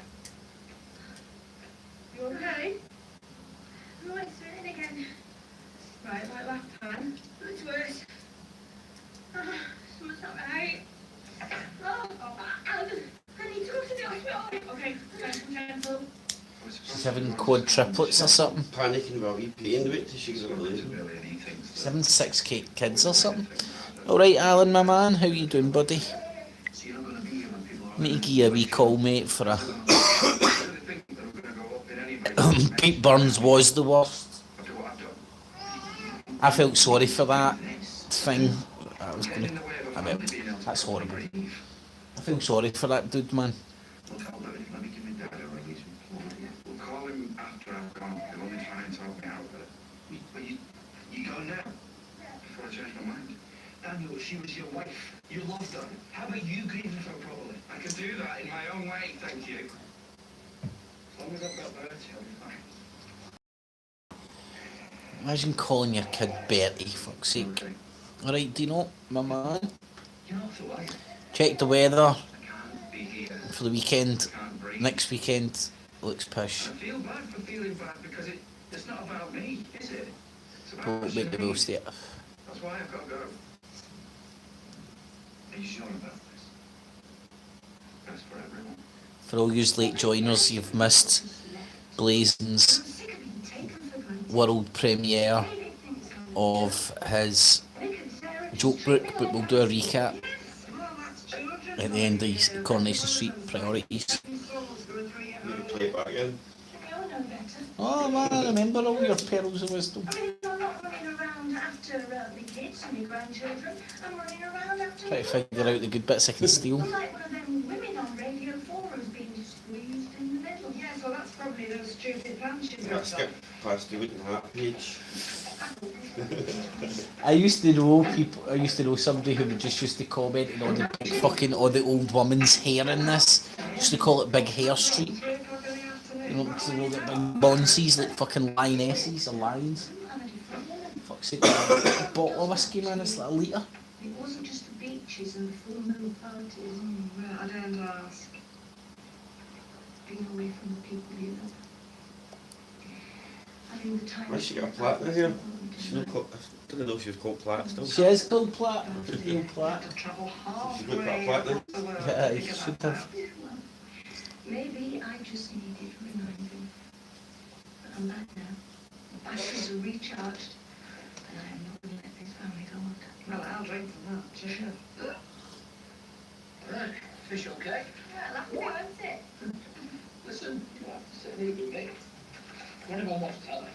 You okay? Oh, it's hurting again. Right, like last time. It's worse. Something's not right. Oh, I need to go to the hospital. Okay, nice and gentle. She's having quadruplets or something. Panicking about me peeing a bit till she's got to leave. She's having 6 kids or something. Alright, Alan, my man, how you doing, buddy? Need to give you a wee call, mate, for a... Pete Burns was the worst. I felt sorry for that thing. I was gonna... I mean, that's horrible. I feel sorry for that dude, man. Call him after I've gone. He'll only try and talk me out of it. But you go now? Before I change my mind. Daniel, she was your wife. You loved her. How about you grieving for her properly? I can do that in my own way, thank you. As long as I've got Bertie, I'll be fine. Imagine calling your kid Bertie, fuck's sake. Okay. Alright, Dino, my man. You're not the wife. Check the weather I can't be here. for the weekend. I can't breathe. Next weekend looks pish. I feel bad for feeling bad because it's not about me, is it? It's about Don't us make the and me. most yet. That's why I've got to go. Are you sure about this? Best for everyone. For all you late joiners, you've missed Blazin's world premiere of his joke book, but we'll do a recap at the end of his Coronation Street Priorities. Play it back again. Oh man, I remember all your pearls of wisdom. I mean, I'm not running around after the kids and your grandchildren. I'm running around after Try to figure out the good bits I can steal. I'm like one of them women on Radio 4 who's being squeezed in the middle. Yeah, so that's probably those stupid plans she's Let's got. skip past the wooden hat page. I used to know somebody who would just used to comment on the big fucking all the old woman's hair in this. Used to call it Big Hair Street. You know, because they all get big bonsies like fucking lionesses or lions. Fuck's sake, a bottle of whiskey, man, it's like a litre. It wasn't just the beaches and the full moon parties. Well, I don't ask. Being away from the people you love. Having the time. Why she got a plaque in here? She's not called, I don't know if she's called plaque still. She is called Platt. Real Platt. Travel She's got that halfway plaque then. across the world. Yeah, to you pick up should that have. Maybe I just needed reminding. But I'm back now. My batteries are recharged. And I am not going to let this family go on. Well, I'll drink from that, cheers. Right, fish okay? Yeah, that's it, that's it. Listen, you have to sit here with me. You want to go and watch telly?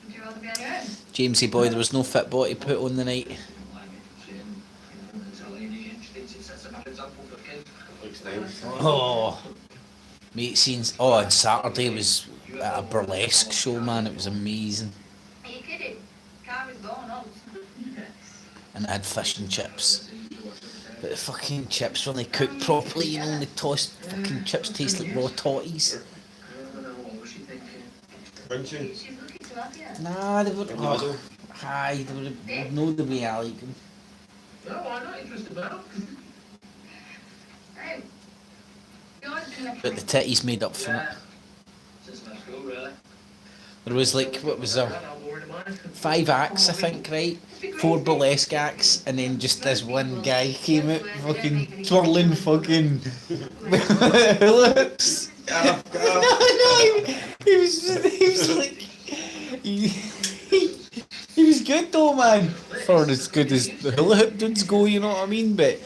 Would you rather be on your own? Jamesy boy, there was no fit body to put on the night. You don't like me seeing, the telly and he sets a bad example for the kids. Looks nice. Oh, mate, scenes. Oh, on Saturday was at a burlesque show, man. It was amazing, Are you kidding? Car is going on. and I had fish and chips. But the fucking chips, when they cooked properly, you know, and they tossed fucking chips taste like raw totties. What was she thinking? Crunchy. She's looking to have you. Nah, they were. In the Oh, middle. hi, they were. No, the way I like them. No, why not? You're just about. but the titties made up for it. Since left school, really. There was like, what was there? 5 acts, I think, right? 4 burlesque acts, and then just this one guy came out fucking twirling fucking hula hoops. No, he was like, he was good though, man. For as good as the hula hoop dudes go, you know what I mean? But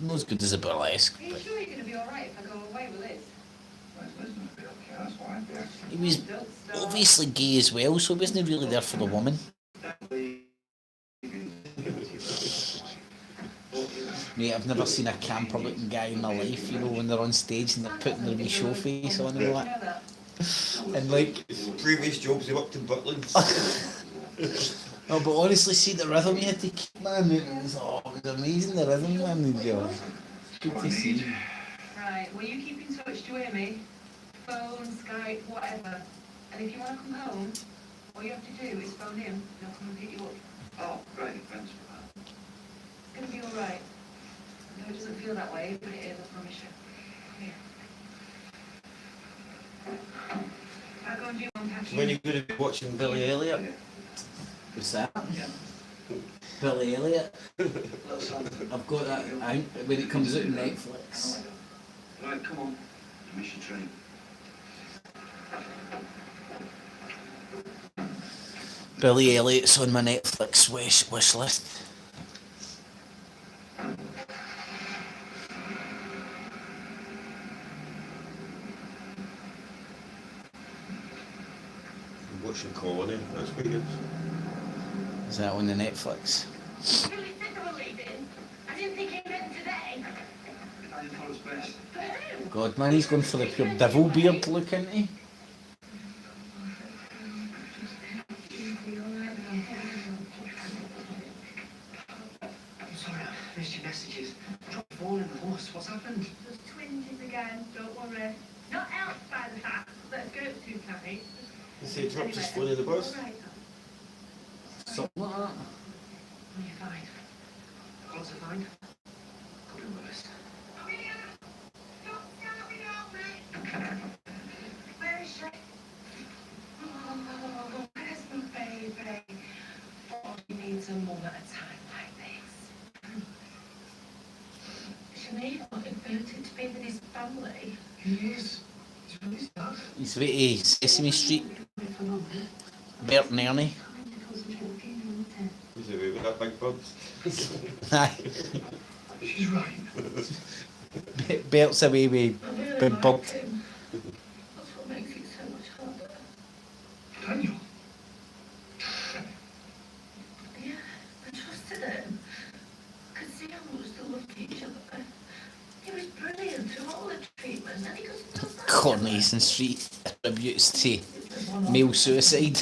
not as good as a burlesque. Are you sure you're going to be alright if I go away with this? He was obviously gay as well, so he wasn't really there for the woman. Mate, I've never seen a camper looking guy in my life, you know, when they're on stage and they're putting their wee show face on and all that. And like, Previous jobs he worked in Butlins. no, but honestly, see the rhythm he had to keep, man. It was amazing, the rhythm, man. Good to see. Right, will you keep in touch to hear me? Phone, Skype, whatever. And if you want to come home, all you have to do is phone him and he'll come and pick you up. Oh, great, thanks for that. It's going to be alright. I know it doesn't feel that way, but it is, I promise you. Here. I'll go and do one packing. When you're going to be watching Billy Elliot? What's that? Billy Elliot. I've got that out when it comes out on Netflix. Right, come on. Mission train. Billy Elliot's on my Netflix wish list. I'm watching Colony, that's pretty good. Is that on the Netflix? Really sick of leaving. I didn't think he'd been today. I thought it was best. For who? God, man, he's going for the pure devil beard look, isn't he? I'm sorry, I missed your messages. Dropped the phone in the bus. What's happened? There's twinges again, don't worry. Not helped by the fact that a skirt too tight. He said he dropped his phone in the bus. Alright. Something like that. Oh, you're fine. Clothes are fine. Could be worse. Where is she? Oh, where's my baby? Oh, she needs a mum at a time like this. Sinead wanted Bertie to be with his family. He is. He's with his dad. He's with Sesame Street. Bert and Ernie. He's away with that big bird. Aye. She's right. Bert's away with Big Bird. That's what makes it so much harder. Daniel. Yeah, I trusted him. Could see how much they loved each other. He was brilliant through all the treatment, and he could still stand Coronation Street attributes to male suicide.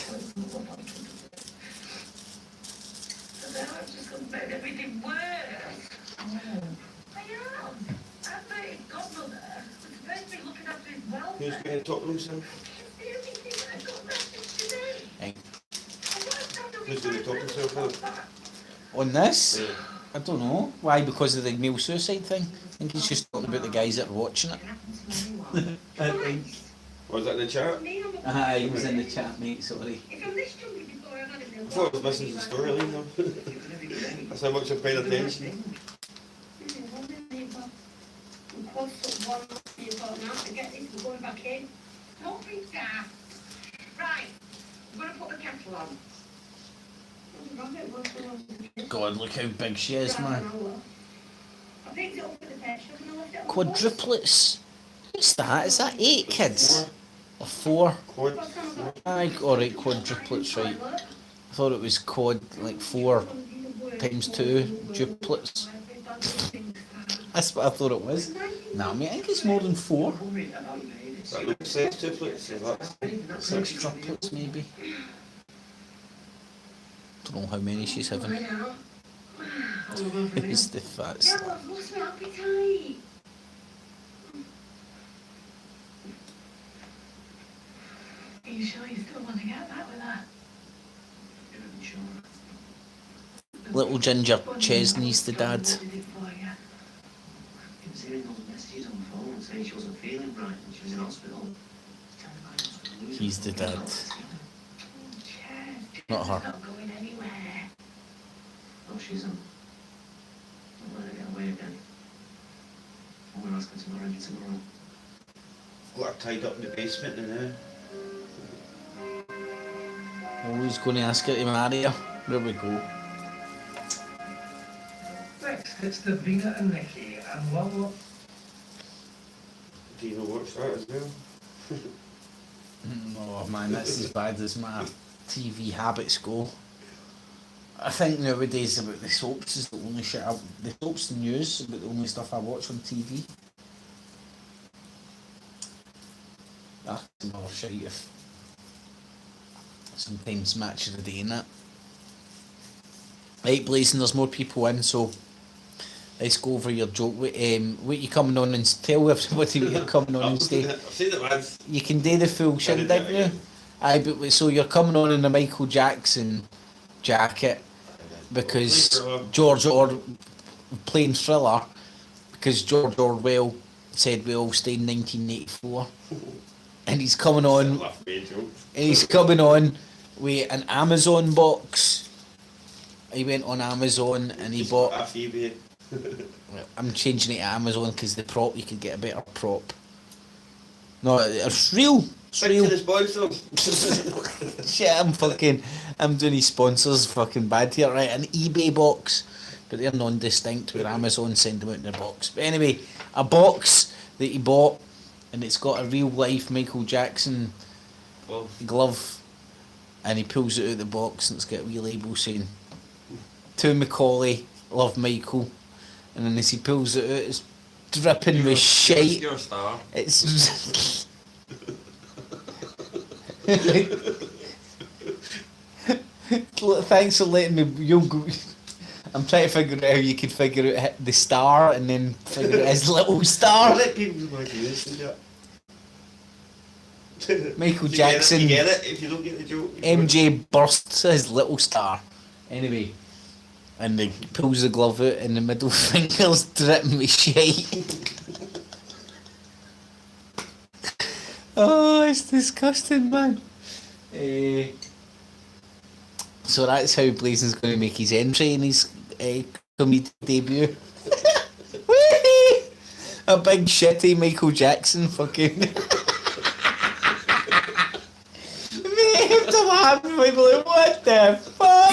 But now I've just gone made everything worse. I am. I'm my godmother. I'm supposed to be looking after his welfare. Who's going to talk to himself? It's the only thing that I've got left is today. Aye. Who's going to talk himself out? On this? Yeah. I don't know. Why? Because of the male suicide thing? I think he's just talking about the guys that are watching it. I think. Was that in the chat? Aye, he was in the chat, mate, sorry. If I'm this chunky before I've had it, I thought I was listening to the storyline though. That's how much I'm paying attention. This is one neighbour. And quads up one last year about now to get this, we're going back in. Don't be daft. Right, we're going to put the kettle on. God, look how big she is, man. I picked it up with the pet shop and I left it on the bus. Quadruplets. What's that? Is that 8 kids? Or 4? Quad. Aye, alright, quadruplets, right. I thought it was quad, like 4 times 2 duplets. That's what I thought it was. Nah, mate, I think it's more than 4. That looks 6 triplets. Is that? 6 triplets, maybe. Don't know how many she's having. Who's the fat Yeah, slut? I've lost my appetite. Are you sure you still want to get back with her? Little Ginger Chesney's the dad. Considering those messages on the phone saying she wasn't feeling in hospital. He's the dad. Not her. Not going anywhere. No, she isn't. I'll let her get away again. I'm going to ask her to marry me tomorrow. Got her tied up in the basement now. Always going to ask her to marry her. There we go. Next, it's the Vina and Nicky, and what? Do you know what's that as well? Oh man, that's as bad as my TV habits go. I think nowadays about the soaps is the only shit the soaps and news is about the only stuff I watch on TV. That's another shit if sometimes match of the day and that. Right, Blazin, there's more people in, so let's go over your joke. What you coming on and tell everybody what you're coming on and say. I've seen it once. You can do the full shit, didn't you? Aye, but so you're coming on in a Michael Jackson jacket because George Orwell playing Thriller because George Orwell said we all stayed in 1984, and he's coming on. And he's coming on with an Amazon box. He went on Amazon and he bought. I'm changing it to Amazon because the prop, you could get a better prop. No, it's real. It's real. Shit, I'm doing his sponsors fucking bad here, right? An eBay box, but they're non-distinct where Amazon send them out in their box. But anyway, a box that he bought, and it's got a real life Michael Jackson glove, and he pulls it out of the box and it's got a wee label saying, "To Macaulay, love Michael." And then as he pulls it out, it's dripping with shite. Your star. It's thanks for letting me. I'm trying to figure out how you could figure out the star and then figure out his little star. Let people imagination that. Michael Jackson. You get it if you don't get the joke. MJ bursts his little star. Anyway. And he pulls the glove out and the middle finger's dripping with shite. Oh, it's disgusting, man. So that's how Blazin's going to make his entry in his comedy debut. A big shitty Michael Jackson fucking... Mate, I'm happy, people like, what the fuck?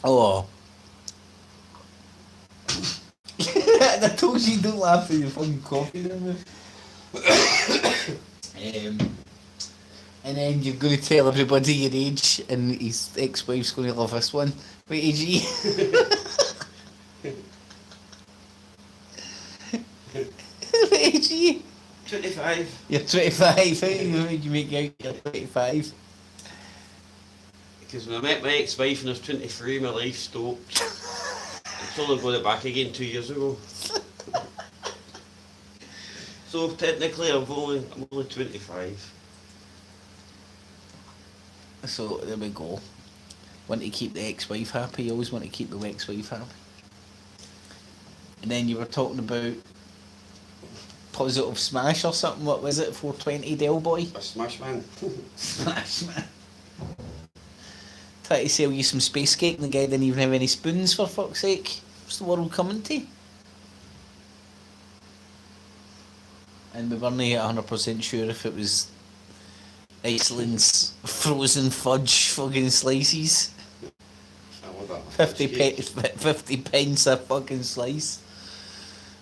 Oh. I told you don't laugh at your fucking coffee then. And then you're going to tell everybody your age, and his ex-wife's going to love this one. What age are you? What age are you? 25. You're 25, how did you make out you're 25? Because when I met my ex-wife and I was 23, my life stopped. It's only going back again 2 years ago. So technically I'm only 25. So there we go. Want to keep the ex-wife happy, you always want to keep the ex-wife happy. And then you were talking about positive smash or something, what was it, 420 Del Boy? A smash man. Smash man. Try to sell you some space cake and the guy didn't even have any spoons, for fuck's sake. What's the world coming to? And we weren't 100% sure if it was Iceland's frozen fudge fucking slices. 50 pence a fucking slice.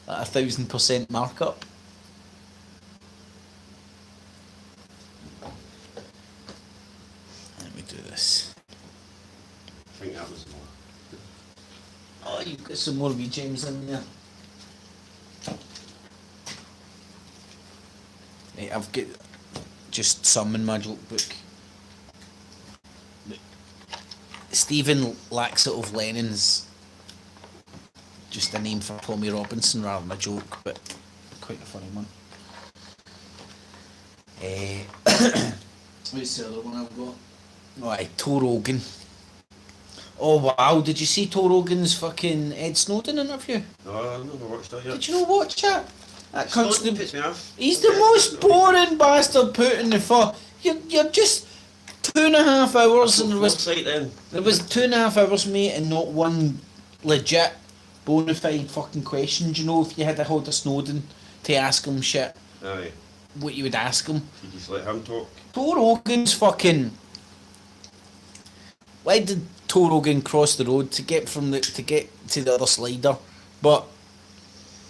At 1,000% markup. Let me do this. I think that was more. Oh, you've got some more wee gems in there. Right, I've got just some in my joke book. Stephen Laxett of Lennon's just a name for Tommy Robinson rather than a joke, but quite a funny one. What's the other one I've got? Alright, Tor Rogan. Oh wow, did you see Tor Rogan's fucking Ed Snowden interview? No, I never watched that yet. Did you not watch it? That cunt's Snowden the, puts me off. he's the most boring bastard put in the fur. You're just 2.5 hours and there was 2.5 hours, mate, and not one legit bona fide fucking question. Do you know, if you had a hold of Snowden to ask him shit, Aye. what you would ask him? You just let him talk. Tor Rogan's fucking. Why did Tor Rogan cross the road to get to the other slider? But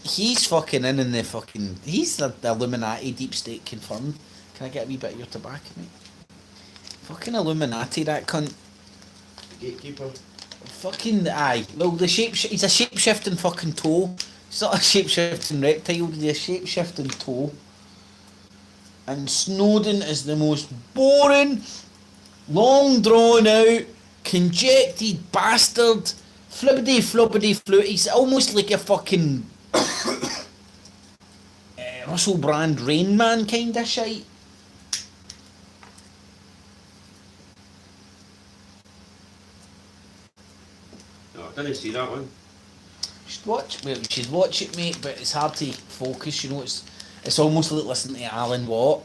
he's fucking in the fucking. He's the Illuminati deep state confirmed. Can I get a wee bit of your tobacco, mate? Fucking Illuminati, that cunt. The gatekeeper. Fucking aye. Well, he's a shape-shifting fucking toe. He's not a shape-shifting reptile. He's a shape-shifting toe. And Snowden is the most boring, long drawn out, conjected bastard. Flibbity flobbity flute. He's almost like a fucking Russell Brand Rain Man kind of shite. No, I didn't see that one. You should watch it, mate, but it's hard to focus, you know, it's almost like listening to Alan Watt.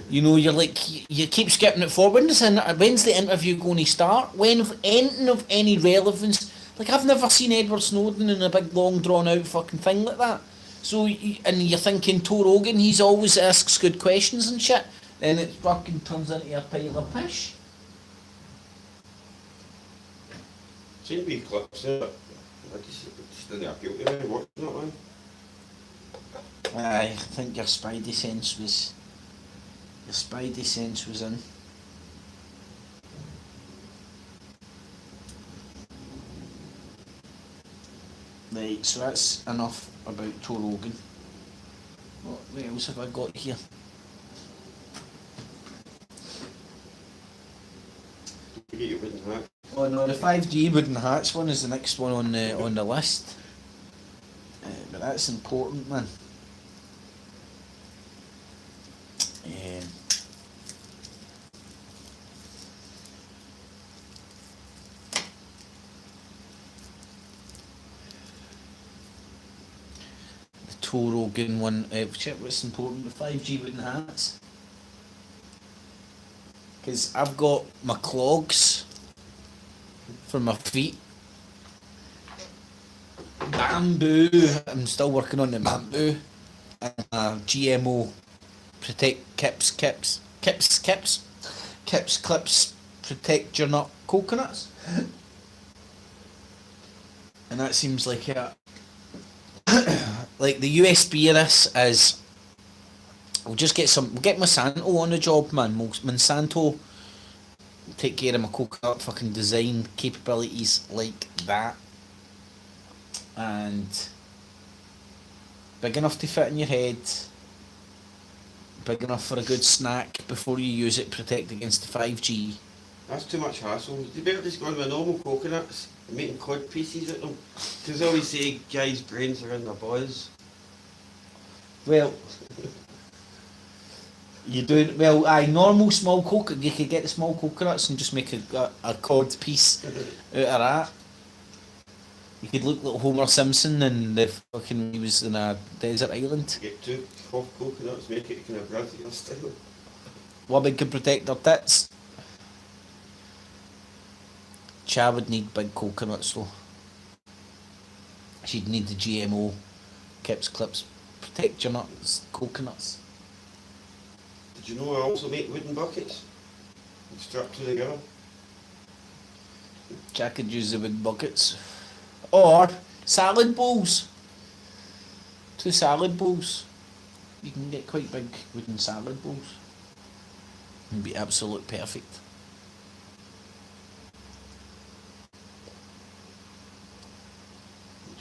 You know, you're like, you keep skipping it forward. When's the interview going to start? When, if anything of any relevance? Like, I've never seen Edward Snowden in a big, long, drawn-out fucking thing like that. So, and you're thinking, Tor Rogan, he's always asks good questions and shit. Then it fucking turns into a pile of pish. Seen to be clips there, but I just didn't appeal to me watching that one. I think your spidey sense was in. Right, so that's enough about Tor Rogan. What else have I got here? You get your wooden hat. Oh no, the 5G wooden hats one is the next one on the list. But that's important, man. The Tor Rogan one, check what's important, the 5G wooden hats. Because I've got my clogs for my feet. Bamboo, I'm still working on the bamboo. And GMO protect clips protect your nut coconuts. And that seems like a like the USB of this is we'll get Monsanto on the job, man. Monsanto take care of my coconut fucking design capabilities like that. And big enough to fit in your head, big enough for a good snack before you use it, protect against the 5G. That's too much hassle. You better just go on with normal coconuts and making cod pieces at them. Because they always say guys' brains are in their boys. Well, you do well. Normal small coconut. You could get the small coconuts and just make a cod piece out of that. You could look like Homer Simpson and the fucking he was in a desert island. Get 2 coconuts, make it kind of Brazil style. What big could protect their tits? Cha would need big coconuts though. She'd need the GMO clips protect your nuts, coconuts. Did you know I also make wooden buckets? Strapped together. Cha could use the wooden buckets. Or salad bowls. 2 salad bowls. You can get quite big wooden salad bowls. It'd be absolute perfect.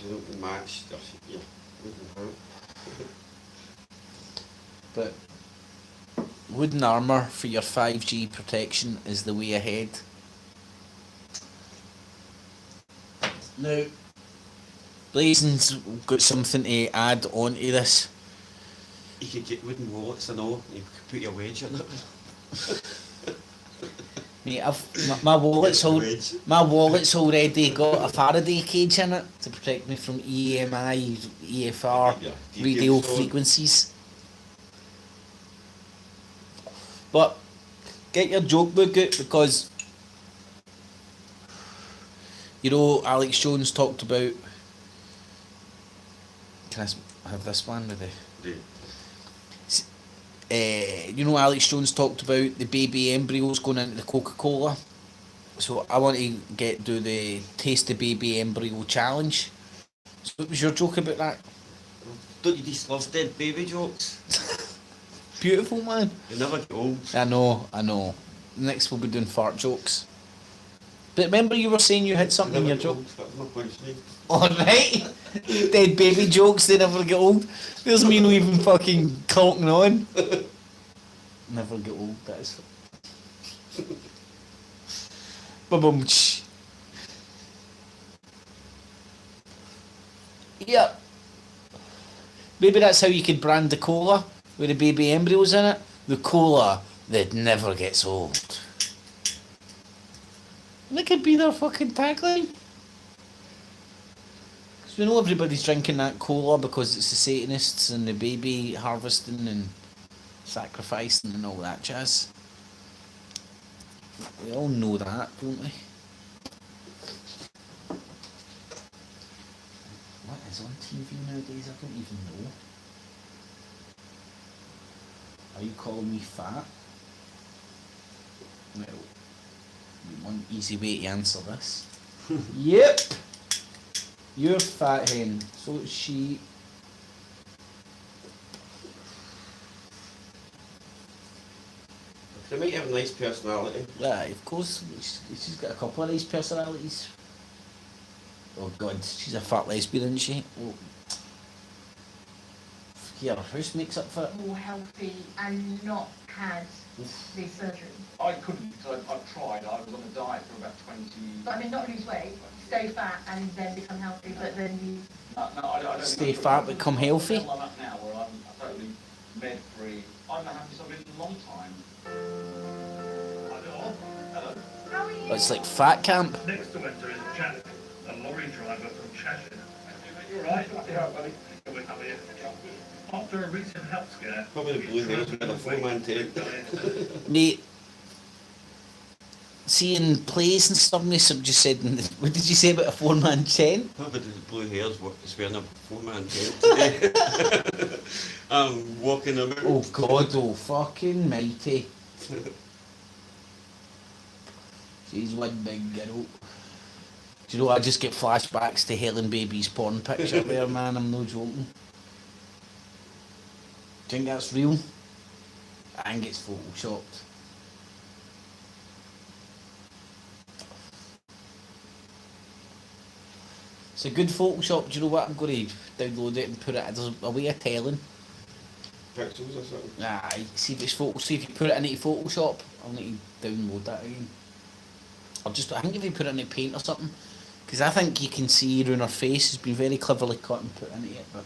You don't match stuff, yeah. Wooden hat. But wooden armour for your 5G protection is the way ahead. Now, Blazin's got something to add on to this. You could get wooden wallets and all, and you could put your wedge in it. Mate, my wallet's already got a Faraday cage in it to protect me from EMI, EFR, radio frequencies. But get your joke book out, because you know Alex Jones talked about. Can I have this one with the? You know, Alex Jones talked about the baby embryos going into the Coca-Cola. So I want to do the taste the baby embryo challenge. So what was your joke about that? Don't you just love dead baby jokes? Beautiful, man. They never get old. I know. Next we'll be doing fart jokes. But remember you were saying you had something in your joke? Alright. Dead baby jokes, they never get old. There's me not even fucking talking on. Never get old, that is. Ba-boom. Yeah. Maybe that's how you could brand the cola with the baby embryos in it. The cola that never gets old. That could be their fucking tagline. Because we know everybody's drinking that cola because it's the Satanists and the baby harvesting and sacrificing and all that jazz. We all know that, don't we? What is on TV nowadays? I don't even know. Are you calling me fat? Well, one easy way to answer this. Yep! You're fat hen, so is she. They might have a nice personality. Yeah, of course. She's got a couple of nice personalities. Oh god, she's a fat lesbian, isn't she? Oh. Yeah, her house makes up for it. More healthy and not had the surgery. I couldn't, because I've tried. I was on a diet for about 20... But I mean, not lose weight, stay fat and then become healthy, but then you... No, I don't Stay fat, become healthy. I'm at now where I'm totally med-free. I'm the happiest I've been in a long time. Hello. How are you? It's like fat camp. Next to enter is Jack, a lorry driver from Cheshire. You alright? Yeah, buddy. How are you? After a recent health scare... Probably the Blue Hills with a 4-man tent. Mate, seeing plays and stuff, somebody just said, what did you say about a 4-man tent? Probably the Blue Hairs is wearing a 4-man tent today. I'm walking about. Oh god, oh fucking mighty. She's one big girl. Do you know, I just get flashbacks to Helen Baby's porn picture there, man, I'm no joking. Do you think that's real? I think it's photoshopped. It's a good Photoshop. Do you know what? I'm going to download it and put it. There's a way of telling. Pixels or something? Aye, see if it's see if you put it into Photoshop. I'll need to download that again. I think if you put it into Paint or something, because I think you can see around her face has been very cleverly cut and put into it. But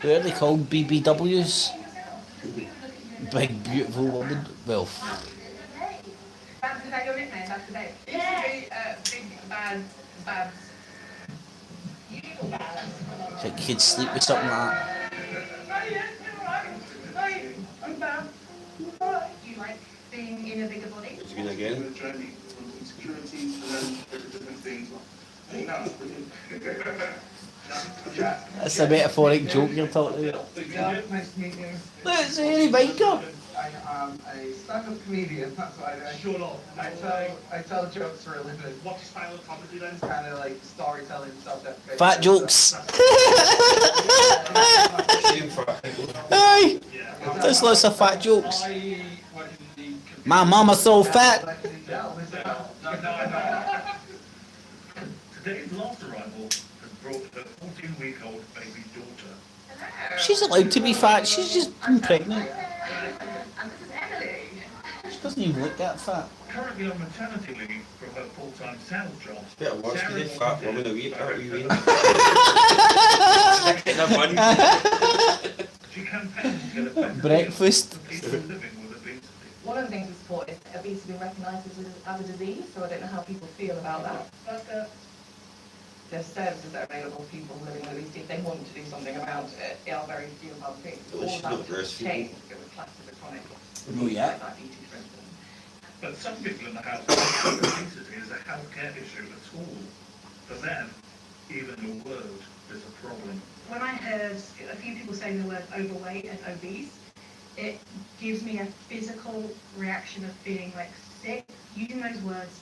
what are they called? BBWs? Big beautiful woman. Well. Babs, is that your nickname? Babs today? It used to be Big Bad Babs. Beautiful Babs. It's like you could sleep with something like that. Do you like being in a bigger body? It's been again. The journey from insecurities to then different things. I think that's brilliant. That's a metaphoric joke you're talking about. Yeah, nice to meet you. Look, it's Harry Baker. I am a stand-up comedian, that's what I do. Sure not. I tell jokes for a living. What's style of comedy then? Kind of like storytelling, self-deprecating. Fat jokes. Same for Aye. There's lots of fat jokes. My mama's so fat. Today's last arrival has brought her 14-week-old baby daughter. She's allowed to be fat. She's just been pregnant. And this is Emily. She doesn't even look that fat. Currently on maternity leave from her full-time sales job. Bit of worse to the fat woman a wee bit. She campaign to get a better Breakfast. deal for people living with obesity. One of the things we support is obesity recognised as a disease, so I don't know how people feel about that. But there's services that are available to people living with obesity if they want to do something about it. There are very few and far between. Well, All she's that not would breastfeeding. change if it was classed as a chronic Oh yeah. diabetes, for instance. But some people in the house think obesity is a healthcare issue at all. For them, even the word is a problem. When I heard a few people saying the word overweight and obese, it gives me a physical reaction of feeling like sick. Using those words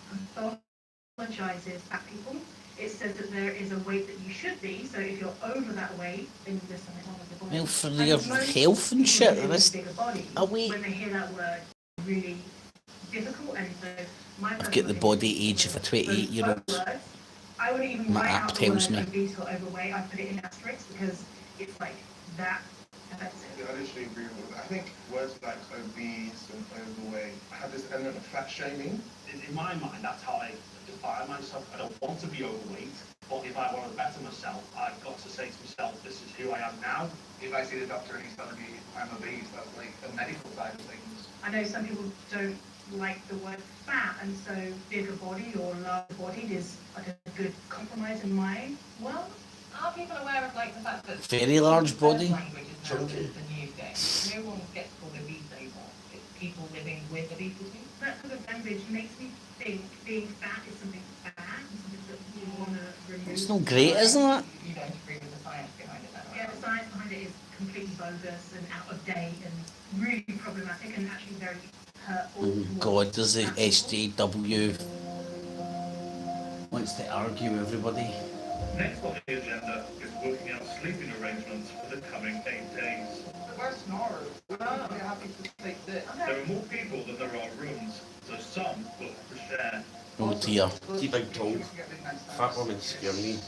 pathologizes fat people. It says that there is a weight that you should be, so if you're over that weight, then there's something wrong with your body. Well, for And your most health and people shit, living there with is bigger bodies, a weight. when they hear that word, really difficult, and so my I've got the body age of a 28-year-old. I wouldn't even My write app out the tells word me. obese or overweight. I put it in asterisks because it's like that offensive. Yeah, I literally agree with that. I think words like obese and overweight have this element of fat shaming. In my mind, that's how I define myself. I don't want to be overweight, but if I want to better myself, I've got to say to myself, this is who I am now. If I see the doctor and he's telling me I'm obese, that's like the medical side of things. I know some people don't like the word fat, and so bigger body or larger bodied is like a good compromise in my world. Are people aware of like the fact that Very large body. language is now the new thing? No one gets called obese anymore. It's people living with obesity. That sort of language makes me think being fat is something bad, and something that you want to remove. It's not great, isn't it? You don't agree with the science behind it, then? Yeah, the science behind it is completely bogus and out of date and really problematic and actually very hurtful. Oh God, there's the SJW. Wants to argue with everybody. Next on the agenda is working out sleeping arrangements for the coming 8 days. The worst snorer. We're not happy to take this. There are more people than there are rooms, so some will have to share. Oh dear. See big tall, fat women scare me.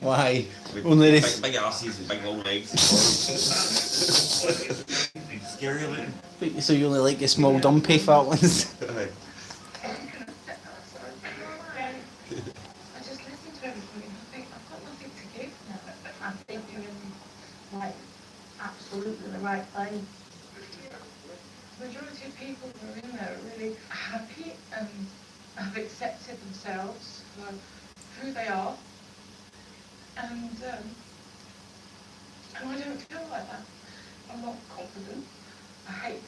Why? With Only big, this. big asses and big long legs. Scary looking. So you only like the small dumpy fat ones? I just listen to everybody and I think I've got nothing to give now. I think you're in like absolutely the right place. The majority of people who are in there are really happy and have accepted themselves for who they are. And I don't feel like that. I'm not confident. I hate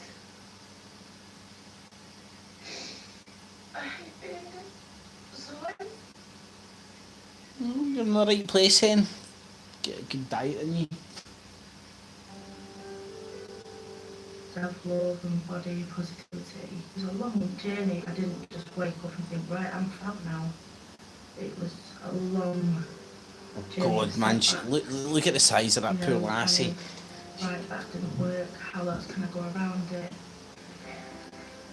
being this side. You're in the right place then. Get a good diet in you. Self-love and body positivity. It was a long journey. I didn't just wake up and think, right, I'm fat now. It was a long journey. God, man, look at the size of that poor lassie. Right, that didn't work. How else can I go around it?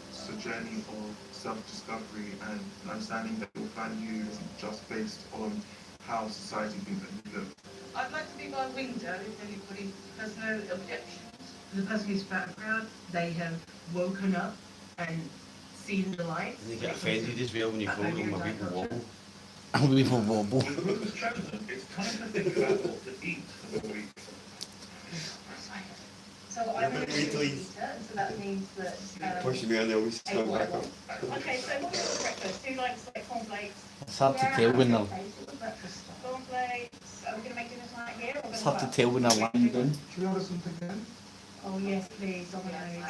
It's a journey of self-discovery and understanding that your value isn't just based on how society thinks that you look. I'd like to be by window if anybody has no objections. The person who's fat and proud, they have woken up and seen the light. They get offended as well when you call them a people wobble. People wobble. With the room chosen, it's time to think about what to eat for the week. So I'm an eater, and so that means that Pushing me on the always ate come what I back want. up. Okay, so what is for breakfast? Who likes like cornflakes? It's hard to tell when they're. Cornflakes. Are we going to make dinner tonight here? Or It's hard to tell when they're lying down. Should we order something then? Oh yes, please, Domino's.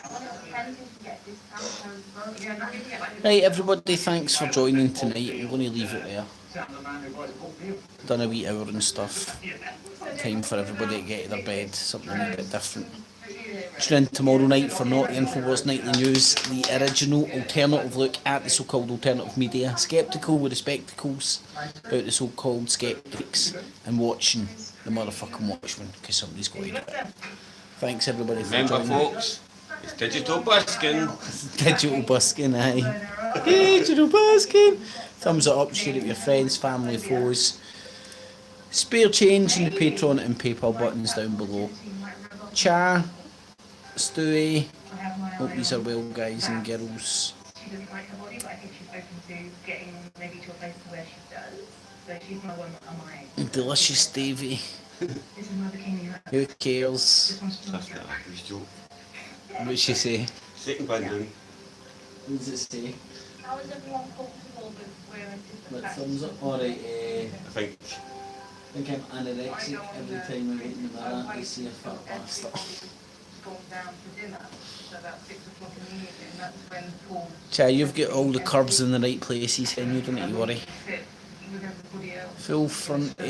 Right, everybody, thanks for joining tonight. I'm going to leave it there. Sound the man who bought the book. Done a wee hour and stuff. Time for everybody to get to their bed, something a bit different. Tune in tomorrow night for Not the Infowars Nightly News, the original alternative look at the so-called alternative media, sceptical with the spectacles, about the so-called skeptics, and watching the motherfucking Watchmen, because somebody's got to do it. Thanks everybody for Remember joining. folks, it's digital busking. Digital busking, aye. Digital busking! Thumbs it up, share it with your friends, family, foes. Spare change in the Patreon and PayPal buttons down below. Cha, Stewie, hope these are well, guys and girls. She doesn't like her body, but I think she's open to getting maybe to a place where she does. So she's my one on my. Delicious Davey. This is my bikini hat. Who cares? Just wanted to That's ask. not a good joke. What'd she say? Second band down. What does it say? How is everyone comfortable with wearing different Like hats? thumbs up? Alright, I think I think I'm anorexic every time I get in the mirror I see a fat bastard. Gone down for dinner, so about 6 o'clock in the evening, that's when Paul Chai, you've got all the curves in the right places, then you don't need to worry. sit with everybody else. Full frontal,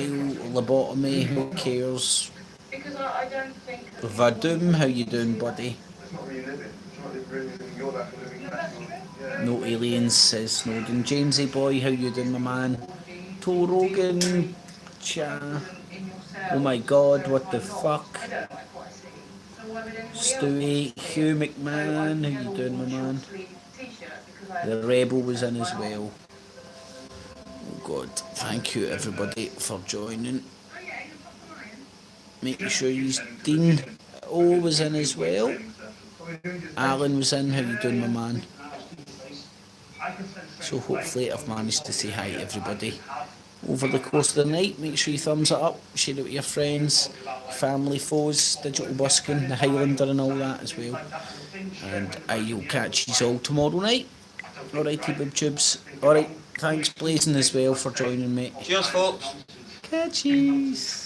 lobotomy, who cares? Because I don't think that Vadoom, how you doing, buddy? It's not really living. It's not really living your life, living that. No aliens, says Snowden. Jamesy boy, how you doing, my man? To Rogan, cha. Oh my god, what the fuck? I don't like what I see. So why would anybody else Stewie, Hugh McMahon, how you doing, my man? The Rebel was in as well. Oh god, thank you everybody for joining. Make sure you Dean O was in as well. Alan was in, how you doing, my man? So hopefully I've managed to say hi to everybody over the course of the night. Make sure you thumbs it up, share it with your friends, family, foes, digital busking, the Highlander and all that as well. And I will catch you all tomorrow night. Alrighty, boob tubes. Alright, thanks Blazin as well for joining me. cheers, folks. Catchies.